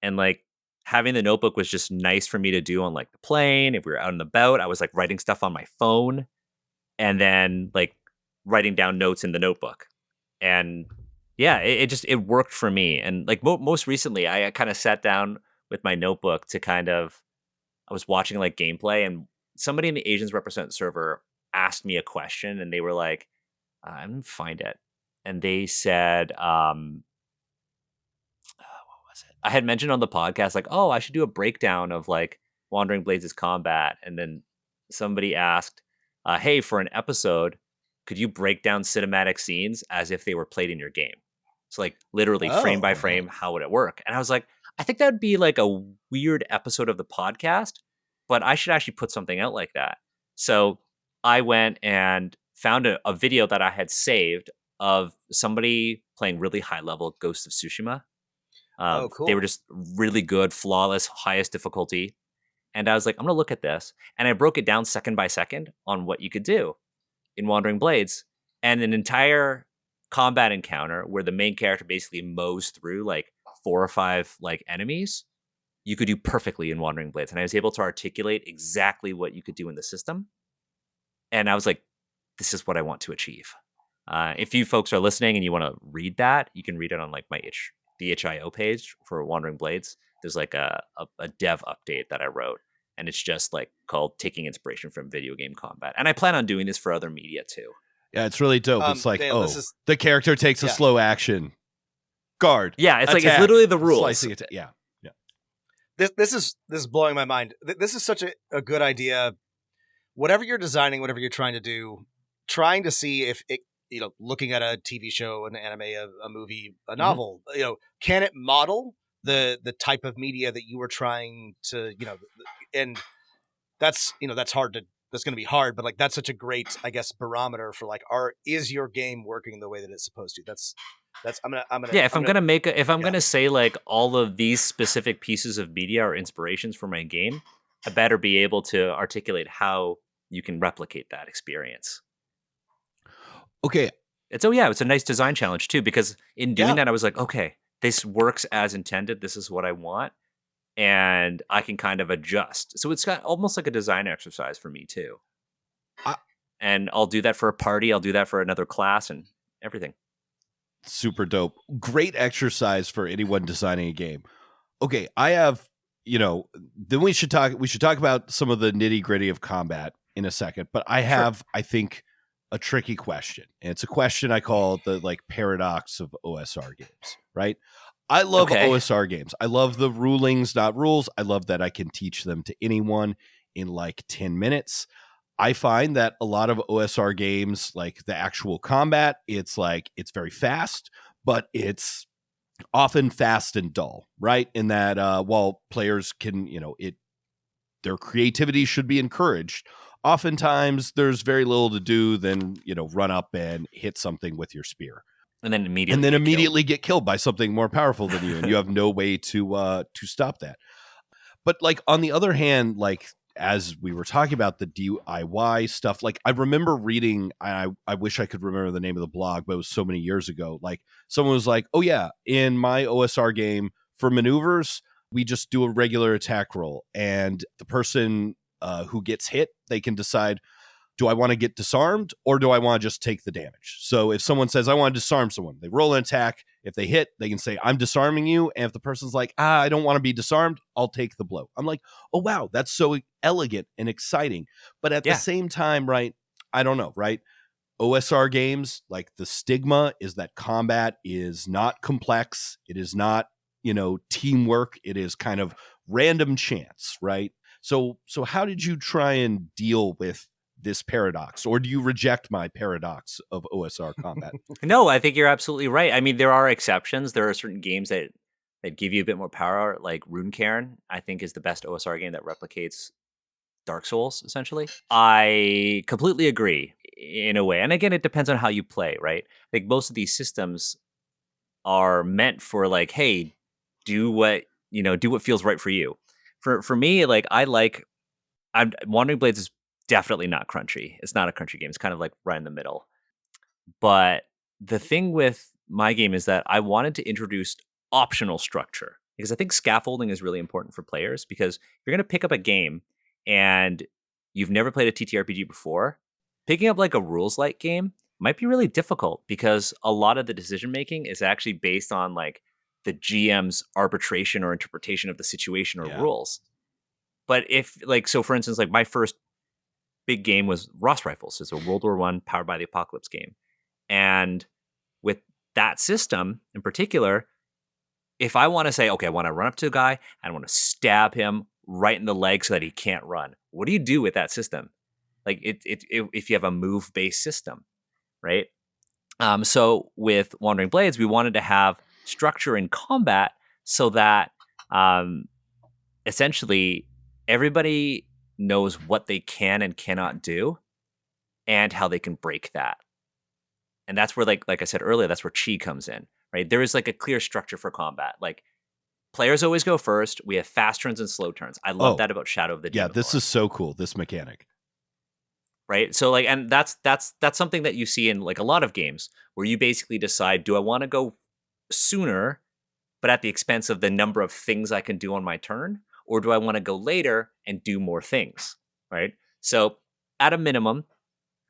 and like having the notebook was just nice for me to do on like the plane. If we were out and about, I was like writing stuff on my phone and then like writing down notes in the notebook. And yeah, it worked for me. And like most recently, I kind of sat down with my notebook to I was watching like gameplay, and somebody in the Asians Represent server asked me a question, and they were like, "I didn't find it," and they said, "What was it?" I had mentioned on the podcast, like, "Oh, I should do a breakdown of like Wandering Blades' combat," and then somebody asked, "Hey, for an episode, could you break down cinematic scenes as if they were played in your game?" So like literally frame by frame, how would it work? And I was like, I think that would be like a weird episode of the podcast, but I should actually put something out like that. So I went and found a video that I had saved of somebody playing really high level Ghost of Tsushima. Cool. They were just really good, flawless, highest difficulty. And I was like, I'm going to look at this. And I broke it down second by second on what you could do in Wandering Blades, and an entire combat encounter where the main character basically mows through like 4 or 5 like enemies, you could do perfectly in Wandering Blades. And I was able to articulate exactly what you could do in the system. And I was like, this is what I want to achieve. If you folks are listening and you want to read that, you can read it on like the itch.io page for Wandering Blades. There's like a dev update that I wrote. And it's just like called Taking Inspiration from Video Game Combat. And I plan on doing this for other media too. Yeah, it's really dope. It's like, Dale, the character takes a slow action. Guard. Yeah, it's attack, like, it's literally the rules. Slicing it. Yeah. This is blowing my mind. This is such a good idea. Whatever you're designing, whatever you're trying to do, trying to see if it, looking at a TV show, an anime, a movie, a novel, can it model the type of media that you were trying to, and that's hard to, that's going to be hard, but like, that's such a great, I guess, barometer for like, is your game working the way that it's supposed to? That's I'm gonna yeah. If I'm gonna say like all of these specific pieces of media are inspirations for my game, I better be able to articulate how you can replicate that experience. Okay. It's a nice design challenge too, because in doing that, I was like, okay, this works as intended. This is what I want. And I can kind of adjust. So it's got almost like a design exercise for me too. And I'll do that for a party. I'll do that for another class and everything. Super dope. Great exercise for anyone designing a game. Okay, I have, then we should talk about some of the nitty-gritty of combat in a second, but I have, I think, a tricky question. And it's a question I call the like paradox of OSR games, right? I love OSR games. I love the rulings, not rules. I love that I can teach them to anyone in like 10 minutes. I find that a lot of OSR games, like the actual combat, it's very fast, but it's often fast and dull, right? In that while players can, their creativity should be encouraged, oftentimes there's very little to do than, run up and hit something with your spear. And then immediately get killed by something more powerful than you, and you have no way to stop that. But like on the other hand, like as we were talking about the DIY stuff, like I remember reading, I wish I could remember the name of the blog, but it was so many years ago. Like someone was like, "Oh yeah, in my OSR game for maneuvers, we just do a regular attack roll, and the person who gets hit, they can decide." Do I want to get disarmed or do I want to just take the damage? So if someone says, I want to disarm someone, they roll an attack. If they hit, they can say, I'm disarming you. And if the person's like, I don't want to be disarmed, I'll take the blow. I'm like, oh, wow, that's so elegant and exciting. But at the same time, right, I don't know, right? OSR games, like the stigma is that combat is not complex. It is not, teamwork. It is kind of random chance, right? So how did you try and deal with this paradox, or do you reject my paradox of OSR combat? No, I think you're absolutely right. I mean, there are exceptions. There are certain games that give you a bit more power, like Rune Cairn, I think is the best OSR game that replicates Dark Souls, essentially. I completely agree in a way. And again, it depends on how you play, right? I think most of these systems are meant for like, hey, do what feels right for you. For me, like Wandering Blades is definitely not crunchy. It's not a crunchy game. It's kind of like right in the middle. But the thing with my game is that I wanted to introduce optional structure because I think scaffolding is really important for players because if you're going to pick up a game and you've never played a TTRPG before, picking up like a rules light game might be really difficult because a lot of the decision making is actually based on like the GM's arbitration or interpretation of the situation or rules. But if like, so for instance, like my first big game was Ross Rifles. It's a World War I powered by the apocalypse game. And with that system in particular, if I want to say, okay, I want to run up to a guy and I want to stab him right in the leg so that he can't run, what do you do with that system? Like if you have a move-based system, right? So with Wandering Blades, we wanted to have structure in combat so that essentially everybody knows what they can and cannot do and how they can break that. And that's where, like I said earlier, that's where chi comes in, right? There is like a clear structure for combat. Like players always go first. We have fast turns and slow turns. I love that about Shadow of the Demon Yeah, this Lord. is so cool, this mechanic. Right? So like, and that's something that you see in like a lot of games where you basically decide, do I want to go sooner, but at the expense of the number of things I can do on my turn? Or do I want to go later and do more things, right? So at a minimum,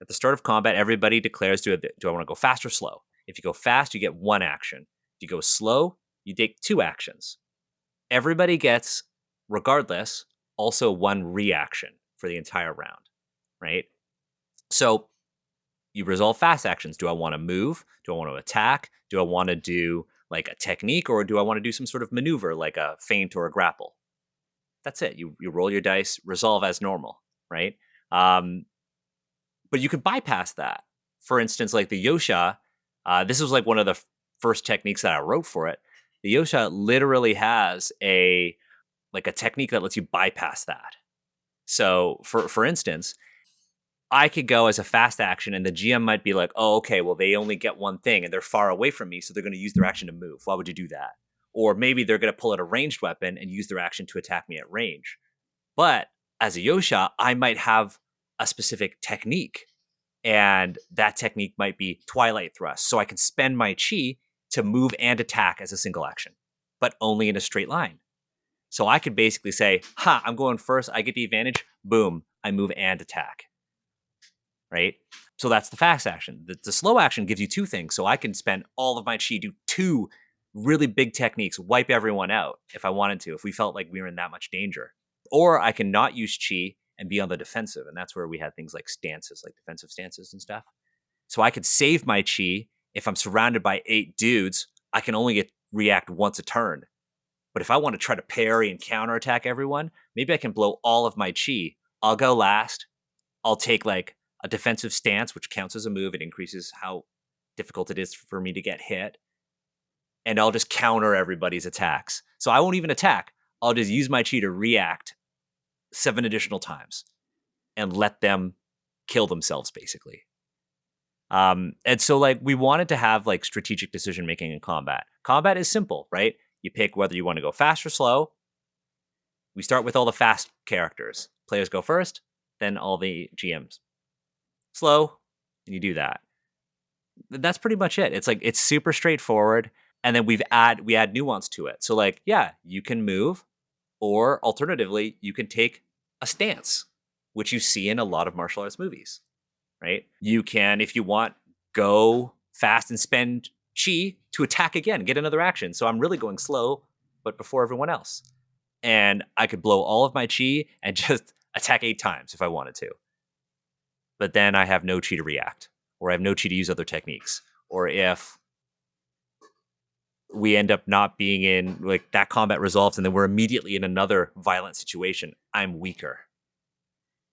at the start of combat, everybody declares, do I want to go fast or slow? If you go fast, you get one action. If you go slow, you take two actions. Everybody gets, regardless, also one reaction for the entire round, right? So you resolve fast actions. Do I want to move? Do I want to attack? Do I want to do like a technique, or do I want to do some sort of maneuver like a feint or a grapple? That's it. You roll your dice, resolve as normal, right? But you could bypass that. For instance, like the Yosha, this was like one of the first techniques that I wrote for it. The Yosha literally has a technique that lets you bypass that. So for instance, I could go as a fast action and the GM might be like, oh, okay, well, they only get one thing and they're far away from me, so they're going to use their action to move. Why would you do that? Or maybe they're going to pull out a ranged weapon and use their action to attack me at range. But as a Yosha, I might have a specific technique. And that technique might be Twilight Thrust. So I can spend my chi to move and attack as a single action, but only in a straight line. So I could basically say, I'm going first. I get the advantage. Boom. I move and attack. Right? So that's the fast action. The slow action gives you two things. So I can spend all of my chi, do two really big techniques, wipe everyone out if I wanted to, if we felt like we were in that much danger. Or I can not use chi and be on the defensive. And that's where we had things like stances, like defensive stances and stuff. So I could save my chi. If I'm surrounded by 8 dudes, I can only react once a turn. But if I want to try to parry and counterattack everyone, maybe I can blow all of my chi. I'll go last. I'll take like a defensive stance, which counts as a move. It increases how difficult it is for me to get hit. And I'll just counter everybody's attacks. So I won't even attack. I'll just use my chi to react 7 additional times and let them kill themselves, basically. And so like we wanted to have like strategic decision making in combat. Combat is simple, right? You pick whether you want to go fast or slow. We start with all the fast characters. Players go first, then all the GMs. Slow, and you do that. That's pretty much it. It's like it's super straightforward, and then we add nuance to it. So like, yeah, you can move, or alternatively, you can take a stance, which you see in a lot of martial arts movies, right? You can, if you want, go fast and spend chi to attack again, get another action. So I'm really going slow, but before everyone else. And I could blow all of my chi and just attack 8 times if I wanted to. But then I have no chi to react, or I have no chi to use other techniques. Or if we end up not being in, like, that combat resolves and then we're immediately in another violent situation, I'm weaker.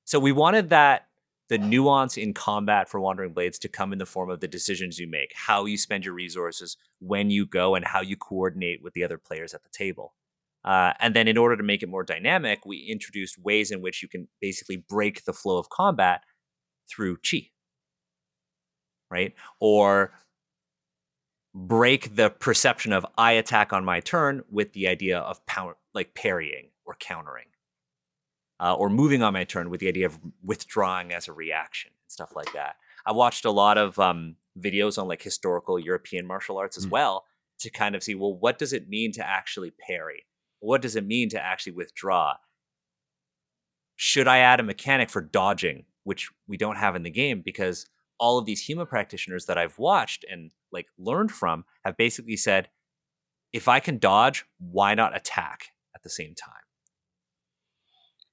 So we wanted the nuance in combat for Wandering Blades to come in the form of the decisions you make, how you spend your resources, when you go, and how you coordinate with the other players at the table. And then in order to make it more dynamic, we introduced ways in which you can basically break the flow of combat through chi, right? Or break the perception of I attack on my turn with the idea of like parrying or countering, or moving on my turn with the idea of withdrawing as a reaction and stuff like that. I watched a lot of videos on like historical European martial arts as well to kind of see, well, what does it mean to actually parry? What does it mean to actually withdraw? Should I add a mechanic for dodging, which we don't have in the game, because all of these HEMA practitioners that I've watched and like learned from have basically said, if I can dodge, why not attack at the same time?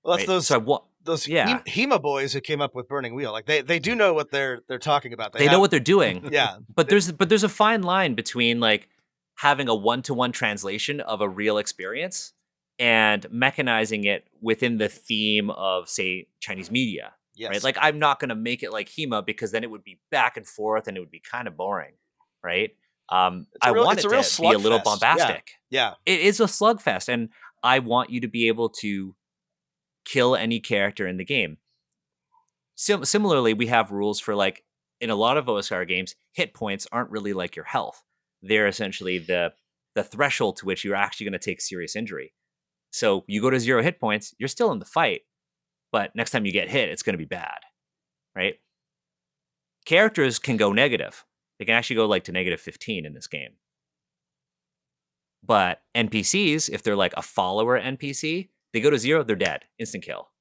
Well, that's Right? those yeah. HEMA boys who came up with Burning Wheel. Like they do know what they're talking about. They know what they're doing. Yeah. But there's a fine line between like having a one-to-one translation of a real experience and mechanizing it within the theme of, say, Chinese media. Yes. Right? Like I'm not going to make it like HEMA because then it would be back and forth and it would be kind of boring, right? I want it to be a little bombastic. Yeah. It is a slugfest, and I want you to be able to kill any character in the game. Similarly, we have rules for like in a lot of OSR games, hit points aren't really like your health. They're essentially the threshold to which you're actually going to take serious injury. So you go to 0 hit points, you're still in the fight, but next time you get hit, it's going to be bad, right? Characters can go negative. They can actually go like to -15 in this game. But NPCs, if they're like a follower NPC, they go to 0, they're dead, instant kill.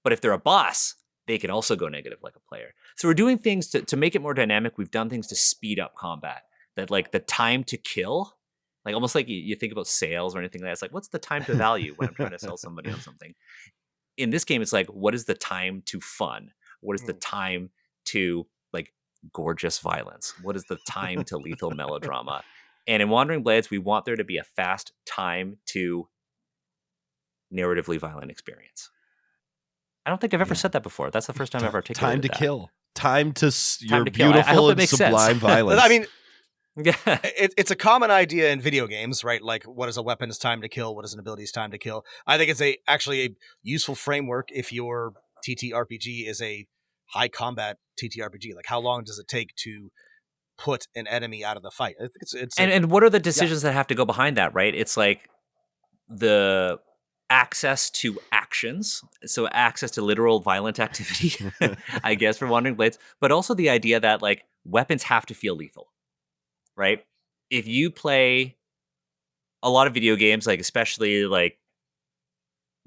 But if they're a boss, they can also go negative like a player. So we're doing things to make it more dynamic. We've done things to speed up combat. That like the time to kill, like almost like you think about sales or anything like that. It's like, what's the time to value when I'm trying to sell somebody on something? In this game, it's like, what is the time to fun? What is the time to like gorgeous violence? What is the time to lethal melodrama? And in Wandering Blades, we want there to be a fast time to narratively violent experience. I don't think I've ever said that before. That's the first time I've ever articulated time to that. kill. Time to your to kill. I hope beautiful it and makes sublime sense. violence. I mean, Yeah. it's a common idea in video games, right? Like, what is a weapon's time to kill? What is an ability's time to kill? I think it's actually a useful framework if your TTRPG is a high combat TTRPG. Like, how long does it take to put an enemy out of the fight? I think it's and what are the decisions that have to go behind that, right? It's like the access to actions, so access to literal violent activity, I guess, for Wandering Blades, but also the idea that like weapons have to feel lethal, right? If you play a lot of video games, like especially like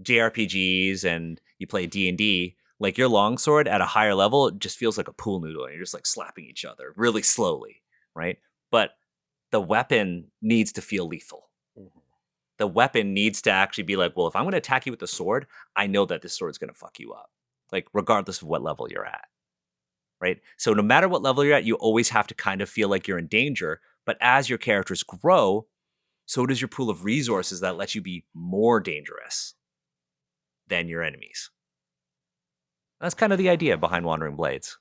JRPGs, and you play D&D, like your longsword at a higher level just feels like a pool noodle, and you're just like slapping each other really slowly, right? But the weapon needs to feel lethal. The weapon needs to actually be like, well, if I'm going to attack you with the sword, I know that this sword is going to fuck you up, like regardless of what level you're at, right? So no matter what level you're at, you always have to kind of feel like you're in danger. But as your characters grow, so does your pool of resources that lets you be more dangerous than your enemies. That's kind of the idea behind Wandering Blades.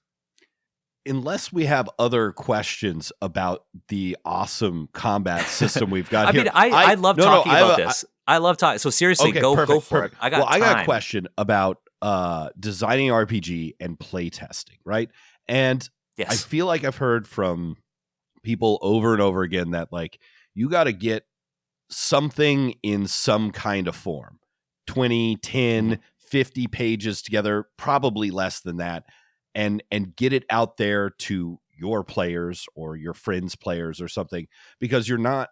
Unless we have other questions about the awesome combat system we've got here. I love talking about this. I love talking. So seriously, okay, go perfect, for perfect. it. I got a question about designing RPG and playtesting, right? And Yes. I feel like I've heard from people over and over again that like you got to get something in some kind of form. 20, 10, 50 pages together, probably less than that. And get it out there to your players or your friends' players or something, because you're not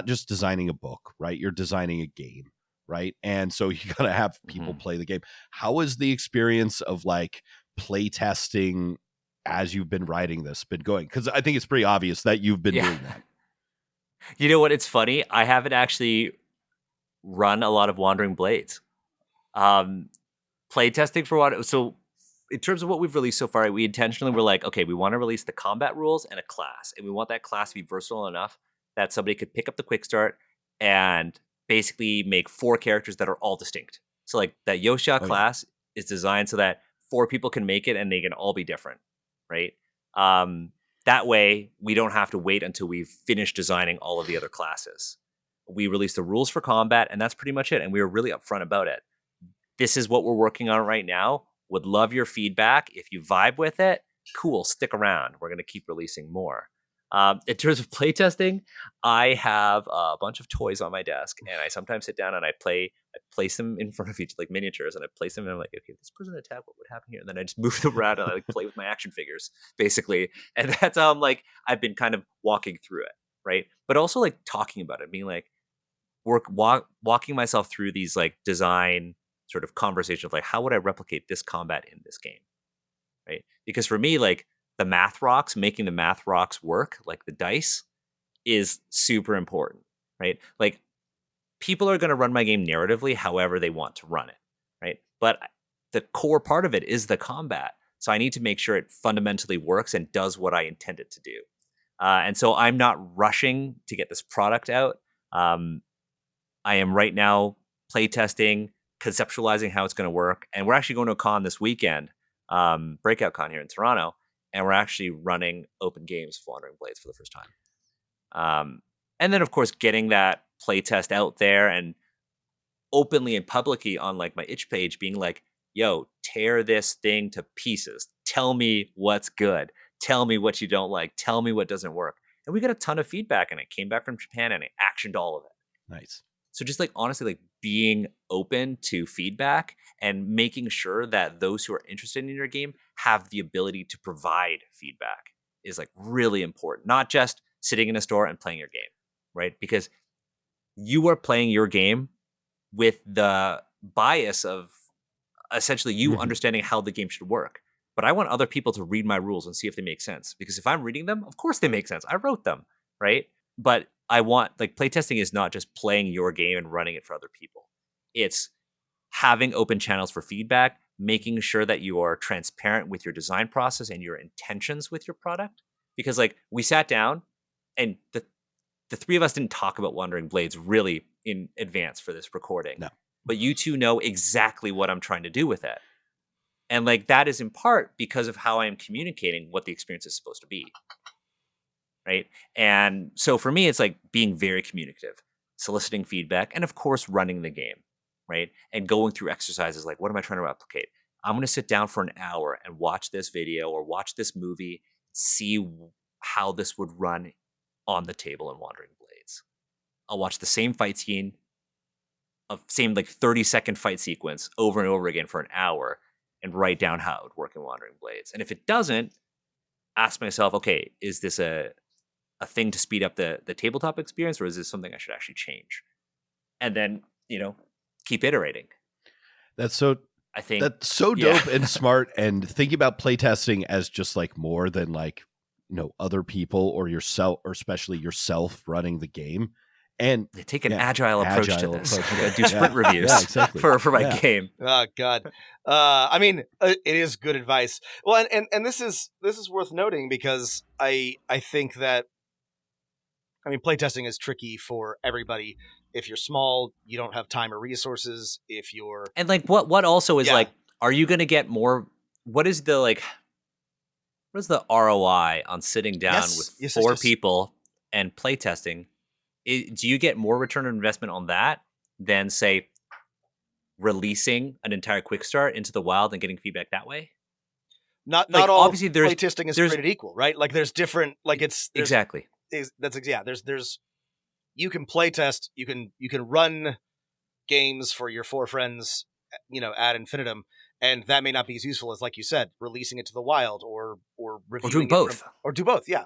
just designing a book, right? You're designing a game, right? And so you got to have people play the game. How is the experience of like play testing as you've been writing this been going? Because I think it's pretty obvious that you've been doing that. You know what? It's funny. I haven't actually run a lot of Wandering Blades. Play testing for what? So in terms of what we've released so far, we intentionally were like, okay, we want to release the combat rules and a class, and we want that class to be versatile enough that somebody could pick up the quick start and basically make 4 characters that are all distinct. So like that wuxia class is designed so that 4 people can make it and they can all be different, right? That way we don't have to wait until we've finished designing all of the other classes. We released the rules for combat, and that's pretty much it. And we were really upfront about it. This is what we're working on right now. Would love your feedback. If you vibe with it, cool, stick around. We're going to keep releasing more. In terms of playtesting, I have a bunch of toys on my desk, and I sometimes sit down and I place them in front of each, like miniatures, and I place them and I'm like, okay, this person attacked, what would happen here? And then I just move them around and I like play with my action figures, basically. And that's how I've been kind of walking through it, right? But also like talking about it, being like, walking myself through these like design sort of conversation of like, how would I replicate this combat in this game, right? Because for me, like making the math rocks work, like the dice, is super important, right? Like people are going to run my game narratively however they want to run it, right? But the core part of it is the combat. So I need to make sure it fundamentally works and does what I intend it to do. And so I'm not rushing to get this product out. I am right now playtesting, conceptualizing how it's going to work. And we're actually going to a con this weekend, Breakout Con here in Toronto, and we're actually running open games of Wandering Blades for the first time. And then, of course, getting that playtest out there and openly and publicly on like my itch page being like, yo, tear this thing to pieces. Tell me what's good. Tell me what you don't like. Tell me what doesn't work. And we got a ton of feedback, and it came back from Japan, and I actioned all of it. Nice. So just like honestly, like being open to feedback and making sure that those who are interested in your game have the ability to provide feedback is like really important. Not just sitting in a store and playing your game, right? Because you are playing your game with the bias of essentially you understanding how the game should work. But I want other people to read my rules and see if they make sense. Because if I'm reading them, of course they make sense. I wrote them, right? But I want, like, playtesting is not just playing your game and running it for other people. It's having open channels for feedback, making sure that you are transparent with your design process and your intentions with your product. Because, like, we sat down and the three of us didn't talk about Wandering Blades really in advance for this recording. No. But you two know exactly what I'm trying to do with it. And, like, that is in part because of how I am communicating what the experience is supposed to be. Right. And so for me, it's like being very communicative, soliciting feedback, and of course, running the game. Right. And going through exercises like, what am I trying to replicate? I'm going to sit down for an hour and watch this video or watch this movie, see how this would run on the table in Wandering Blades. I'll watch the same fight scene, same like 30-second fight sequence over and over again for an hour and write down how it would work in Wandering Blades. And if it doesn't, ask myself, okay, is this a thing to speed up the tabletop experience, or is this something I should actually change? And then, keep iterating. That's so dope and smart. And thinking about playtesting as just like more than like, other people or yourself, or especially yourself running the game. And they take an agile approach to this. I do sprint Yeah, reviews exactly. for my game. Oh God. I mean, it is good advice. Well, and this is worth noting because I think that, playtesting is tricky for everybody. If you're small, you don't have time or resources. If you're and like what also is like, are you going to get more? What is the ROI on sitting down with four people and playtesting? Do you get more return on investment on that than, say, releasing an entire quick start into the wild and getting feedback that way? Not all obviously playtesting is created equal, right? Like there's different, like exactly. There's you can playtest, you can run games for your four friends, ad infinitum, and that may not be as useful as, like you said, releasing it to the wild or reviewing doing both. Or do both, yeah.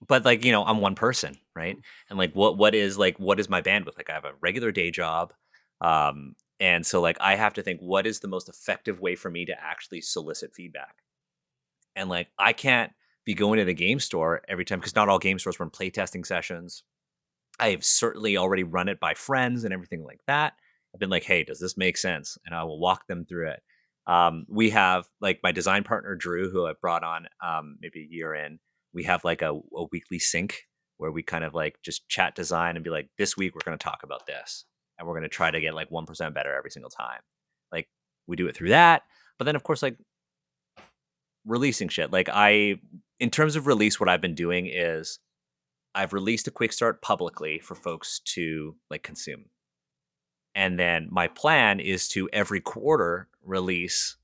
But like, I'm one person, right? And like what is my bandwidth? Like I have a regular day job. And so like I have to think, what is the most effective way for me to actually solicit feedback? And like I can't be going to the game store every time, because not all game stores run playtesting sessions. I have certainly already run it by friends and everything like that. I've been like, hey, does this make sense? And I will walk them through it. We have like my design partner, Drew, who I brought on maybe a year in. We have like a weekly sync where we kind of like just chat design and be like, this week we're going to talk about this. And we're going to try to get like 1% better every single time. Like we do it through that. But then of course, like releasing shit. Like in terms of release, what I've been doing is I've released a quick start publicly for folks to like consume. And then my plan is to every quarter release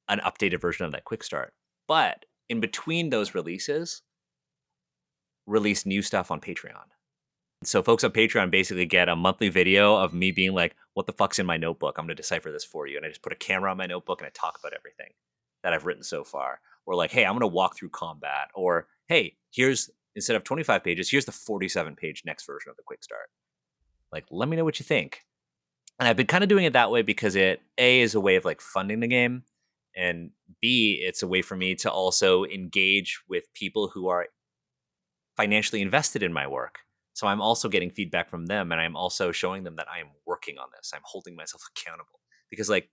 an updated version of that quick start. But in between those releases, release new stuff on Patreon. So folks on Patreon basically get a monthly video of me being like, what the fuck's in my notebook? I'm going to decipher this for you. And I just put a camera on my notebook and I talk about everything that I've written so far. Or like, hey, I'm going to walk through combat. Or, hey, here's, instead of 25 pages, here's the 47-page next version of the quick start. Like, let me know what you think. And I've been kind of doing it that way because it, A, is a way of like funding the game. And B, it's a way for me to also engage with people who are financially invested in my work. So I'm also getting feedback from them, and I'm also showing them that I am working on this. I'm holding myself accountable because, like,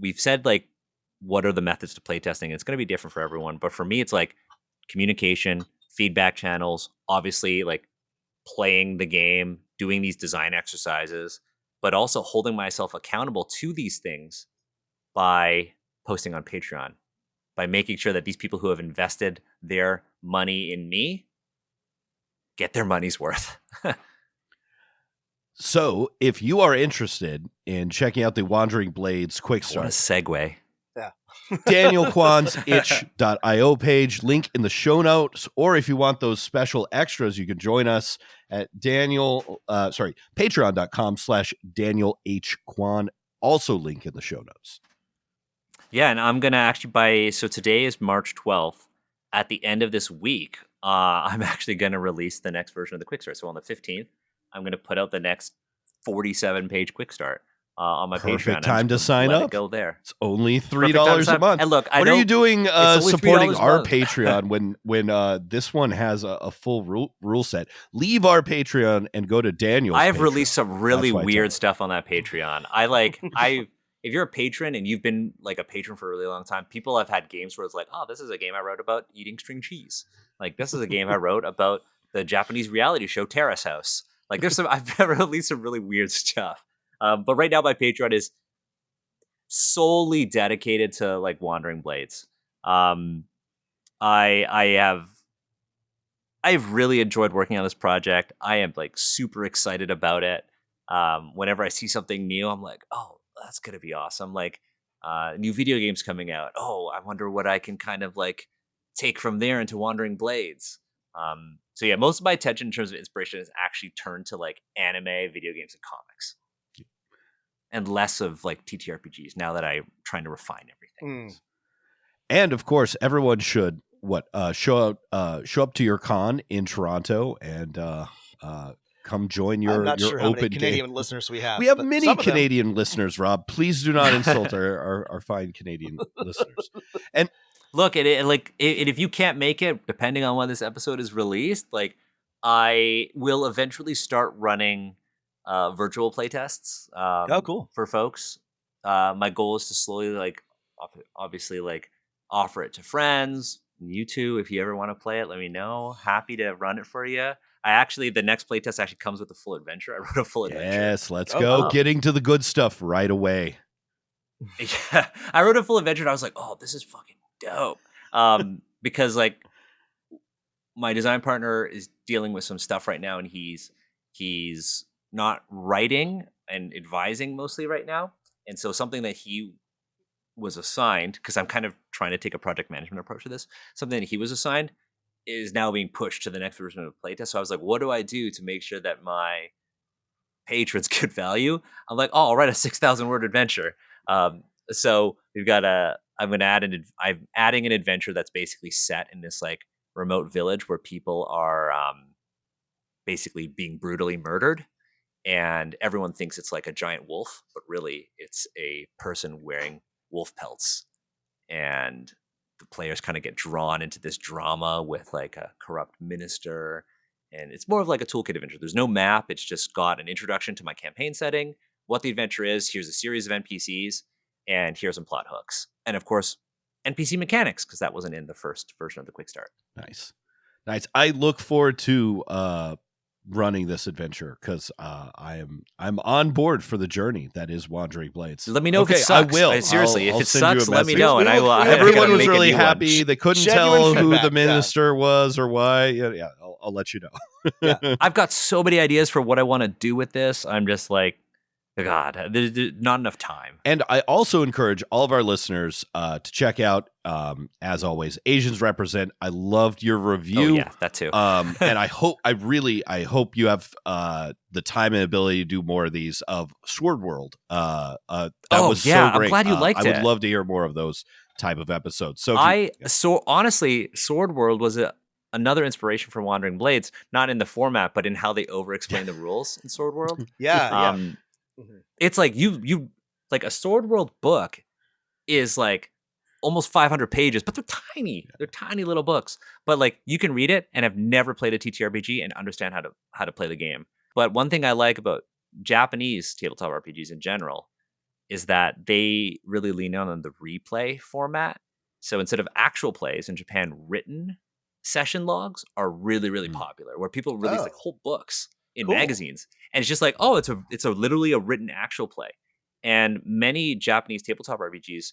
we've said, like, what are the methods to playtesting? It's going to be different for everyone, but for me, it's like communication, feedback channels, obviously, like playing the game, doing these design exercises, but also holding myself accountable to these things by posting on Patreon, by making sure that these people who have invested their money in me get their money's worth. So if you are interested in checking out the Wandering Blades quick What a start, segue. Yeah. Daniel Kwan's itch.io page, link in the show notes, or if you want those special extras, you can join us at patreon.com/Daniel H. Kwan, also link in the show notes. Yeah, and I'm going to actually so today is March 12th. At the end of this week, I'm actually going to release the next version of the quick start. So on the 15th, I'm going to put out the next 47-page quick start on my Patreon. Perfect time to sign up. Go there. It's only $3 a month. And look, what are you doing supporting our $3 Patreon when this one has a full rule set? Leave our Patreon and go to Daniel's I've Patreon. released some really weird stuff on that Patreon. If you're a patron and you've been like a patron for a really long time, people have had games where it's like, oh, this is a game I wrote about eating string cheese. Like, this is a game I wrote about the Japanese reality show Terrace House. Like, I've released some really weird stuff. But right now my Patreon is solely dedicated to like Wandering Blades. I've really enjoyed working on this project. I am like super excited about it. Whenever I see something new, I'm like, oh, that's going to be awesome. Like, new video games coming out. Oh, I wonder what I can kind of like take from there into Wandering Blades. So yeah, most of my attention in terms of inspiration is actually turned to like anime, video games, and comics, and less of like TTRPGs now that I'm trying to refine everything. And of course, everyone should show up to your con in Toronto and come join your I'm not sure how open many Canadian game. listeners we have. We have many Canadian listeners, Rob. Please do not insult our fine Canadian listeners. And look, if you can't make it, depending on when this episode is released, like I will eventually start running virtual playtests. Oh, cool. For folks. My goal is to slowly, like, obviously, like, offer it to friends. You too, if you ever want to play it, let me know. Happy to run it for you. The next playtest actually comes with a full adventure. I wrote a full adventure. Yes, let's go. Getting to the good stuff right away. Yeah, I wrote a full adventure and I was like, oh, this is fucking dope. Because like my design partner is dealing with some stuff right now and he's not writing and advising mostly right now. And so something that he was assigned, because I'm kind of trying to take a project management approach to this, something that he was assigned is now being pushed to the next version of playtest. So I was like, what do I do to make sure that my patrons get value? I'm like, oh, I'll write a 6,000 word adventure. So we've got I'm adding an adventure that's basically set in this like remote village where people are basically being brutally murdered. And everyone thinks it's like a giant wolf, but really it's a person wearing wolf pelts. And the players kind of get drawn into this drama with like a corrupt minister. And it's more of like a toolkit adventure. There's no map. It's just got an introduction to my campaign setting, what the adventure is. Here's a series of NPCs, and here's some plot hooks. And of course, NPC mechanics, because that wasn't in the first version of the quick start. Nice. I look forward to running this adventure because I'm on board for the journey that is Wandering Blades. Let me know if it sucks. I will. Seriously, I'll if it send you sucks, a let me message. know, and I will. Everyone was really happy. They couldn't Genuine tell who feedback, the minister was or why. Yeah. I'll let you know. Yeah. I've got so many ideas for what I want to do with this. I'm just like, God, there's not enough time. And I also encourage all of our listeners to check out, as always, Asians Represent. I loved your review. Oh, yeah, that too. And I hope you have the time and ability to do more of these of Sword World. That was so great. I'm glad you liked it. I would love to hear more of those type of episodes. So honestly, Sword World was another inspiration for Wandering Blades, not in the format, but in how they over-explain the rules in Sword World. Yeah. It's like you like a Sword World book is like almost 500 pages, but they're tiny. They're tiny little books. But like you can read it and have never played a TTRPG and understand how to play the game. But one thing I like about Japanese tabletop RPGs in general is that they really lean on the replay format. So instead of actual plays in Japan, written session logs are really, really popular, where people release like whole books in magazines, and it's just like, oh, it's a literally a written actual play. And many Japanese tabletop RPGs,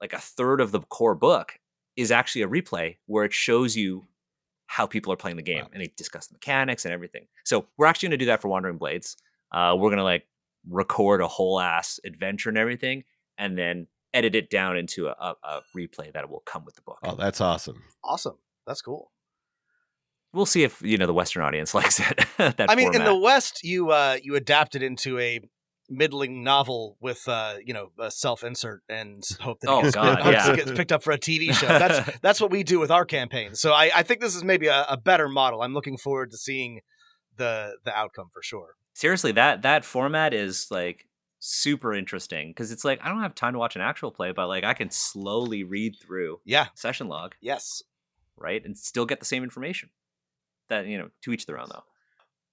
like a third of the core book is actually a replay where it shows you how people are playing the game, and they discuss the mechanics and everything. So we're actually going to do that for Wandering Blades. We're going to like record a whole ass adventure and everything, and then edit it down into a replay that will come with the book. Oh, that's awesome. Awesome. That's cool. We'll see if the Western audience likes it. I mean, in the West, you adapt it into a middling novel with a self-insert and hope that it gets picked up for a TV show. That's what we do with our campaign. So I think this is maybe a better model. I'm looking forward to seeing the outcome for sure. Seriously, that format is like super interesting because it's like I don't have time to watch an actual play, but like I can slowly read through session log. Yes. Right, and still get the same information. That to each their own, though.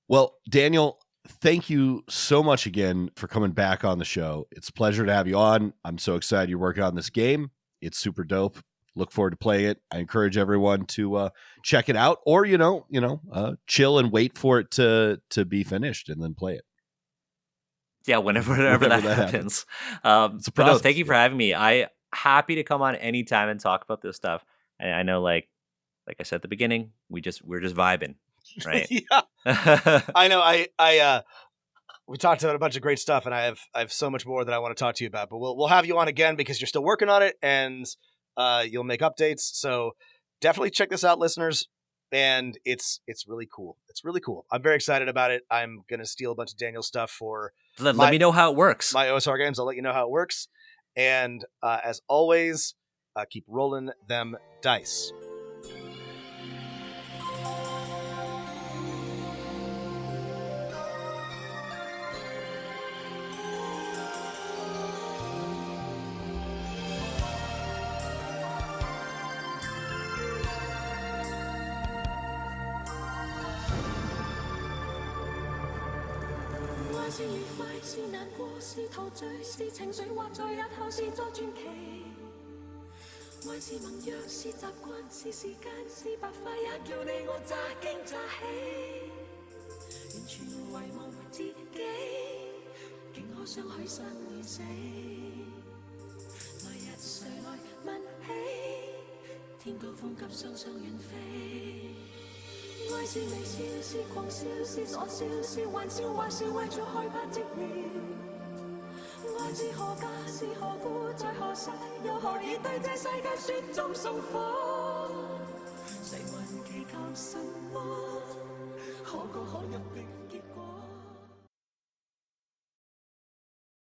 Well, Daniel, thank you so much again for coming back on the show. It's a pleasure to have you on. I'm so excited you're working on this game. It's super dope. Look forward to playing it. I encourage everyone to check it out, or chill and wait for it to be finished and then play it. Yeah, whenever that happens. No, thank you for having me. I happy to come on anytime and talk about this stuff. I know, like I said at the beginning, we're just vibing, right? Yeah, I know. We talked about a bunch of great stuff, and I have so much more that I want to talk to you about. But we'll have you on again because you're still working on it, and you'll make updates. So definitely check this out, listeners. And it's really cool. It's really cool. I'm very excited about it. I'm gonna steal a bunch of Daniel's stuff for. Let me know how it works. My OSR games. I'll let you know how it works. And as always, keep rolling them dice.是愉快，是難過，是陶醉，是情緒，或在日後是作傳奇。愛是盟約，是習慣，是時間，是白髮，也叫你我乍驚乍喜。完全遺忘自己，竟可相許生與死。來日誰來問起？天高風急，雙雙遠飛。愛是微笑，是狂笑，是傻笑，是玩笑，或是為咗害怕寂寥。愛是何價，是何故，在何世，又何以對這世界雪中送火？誰還祈求什麼？可歌可泣的。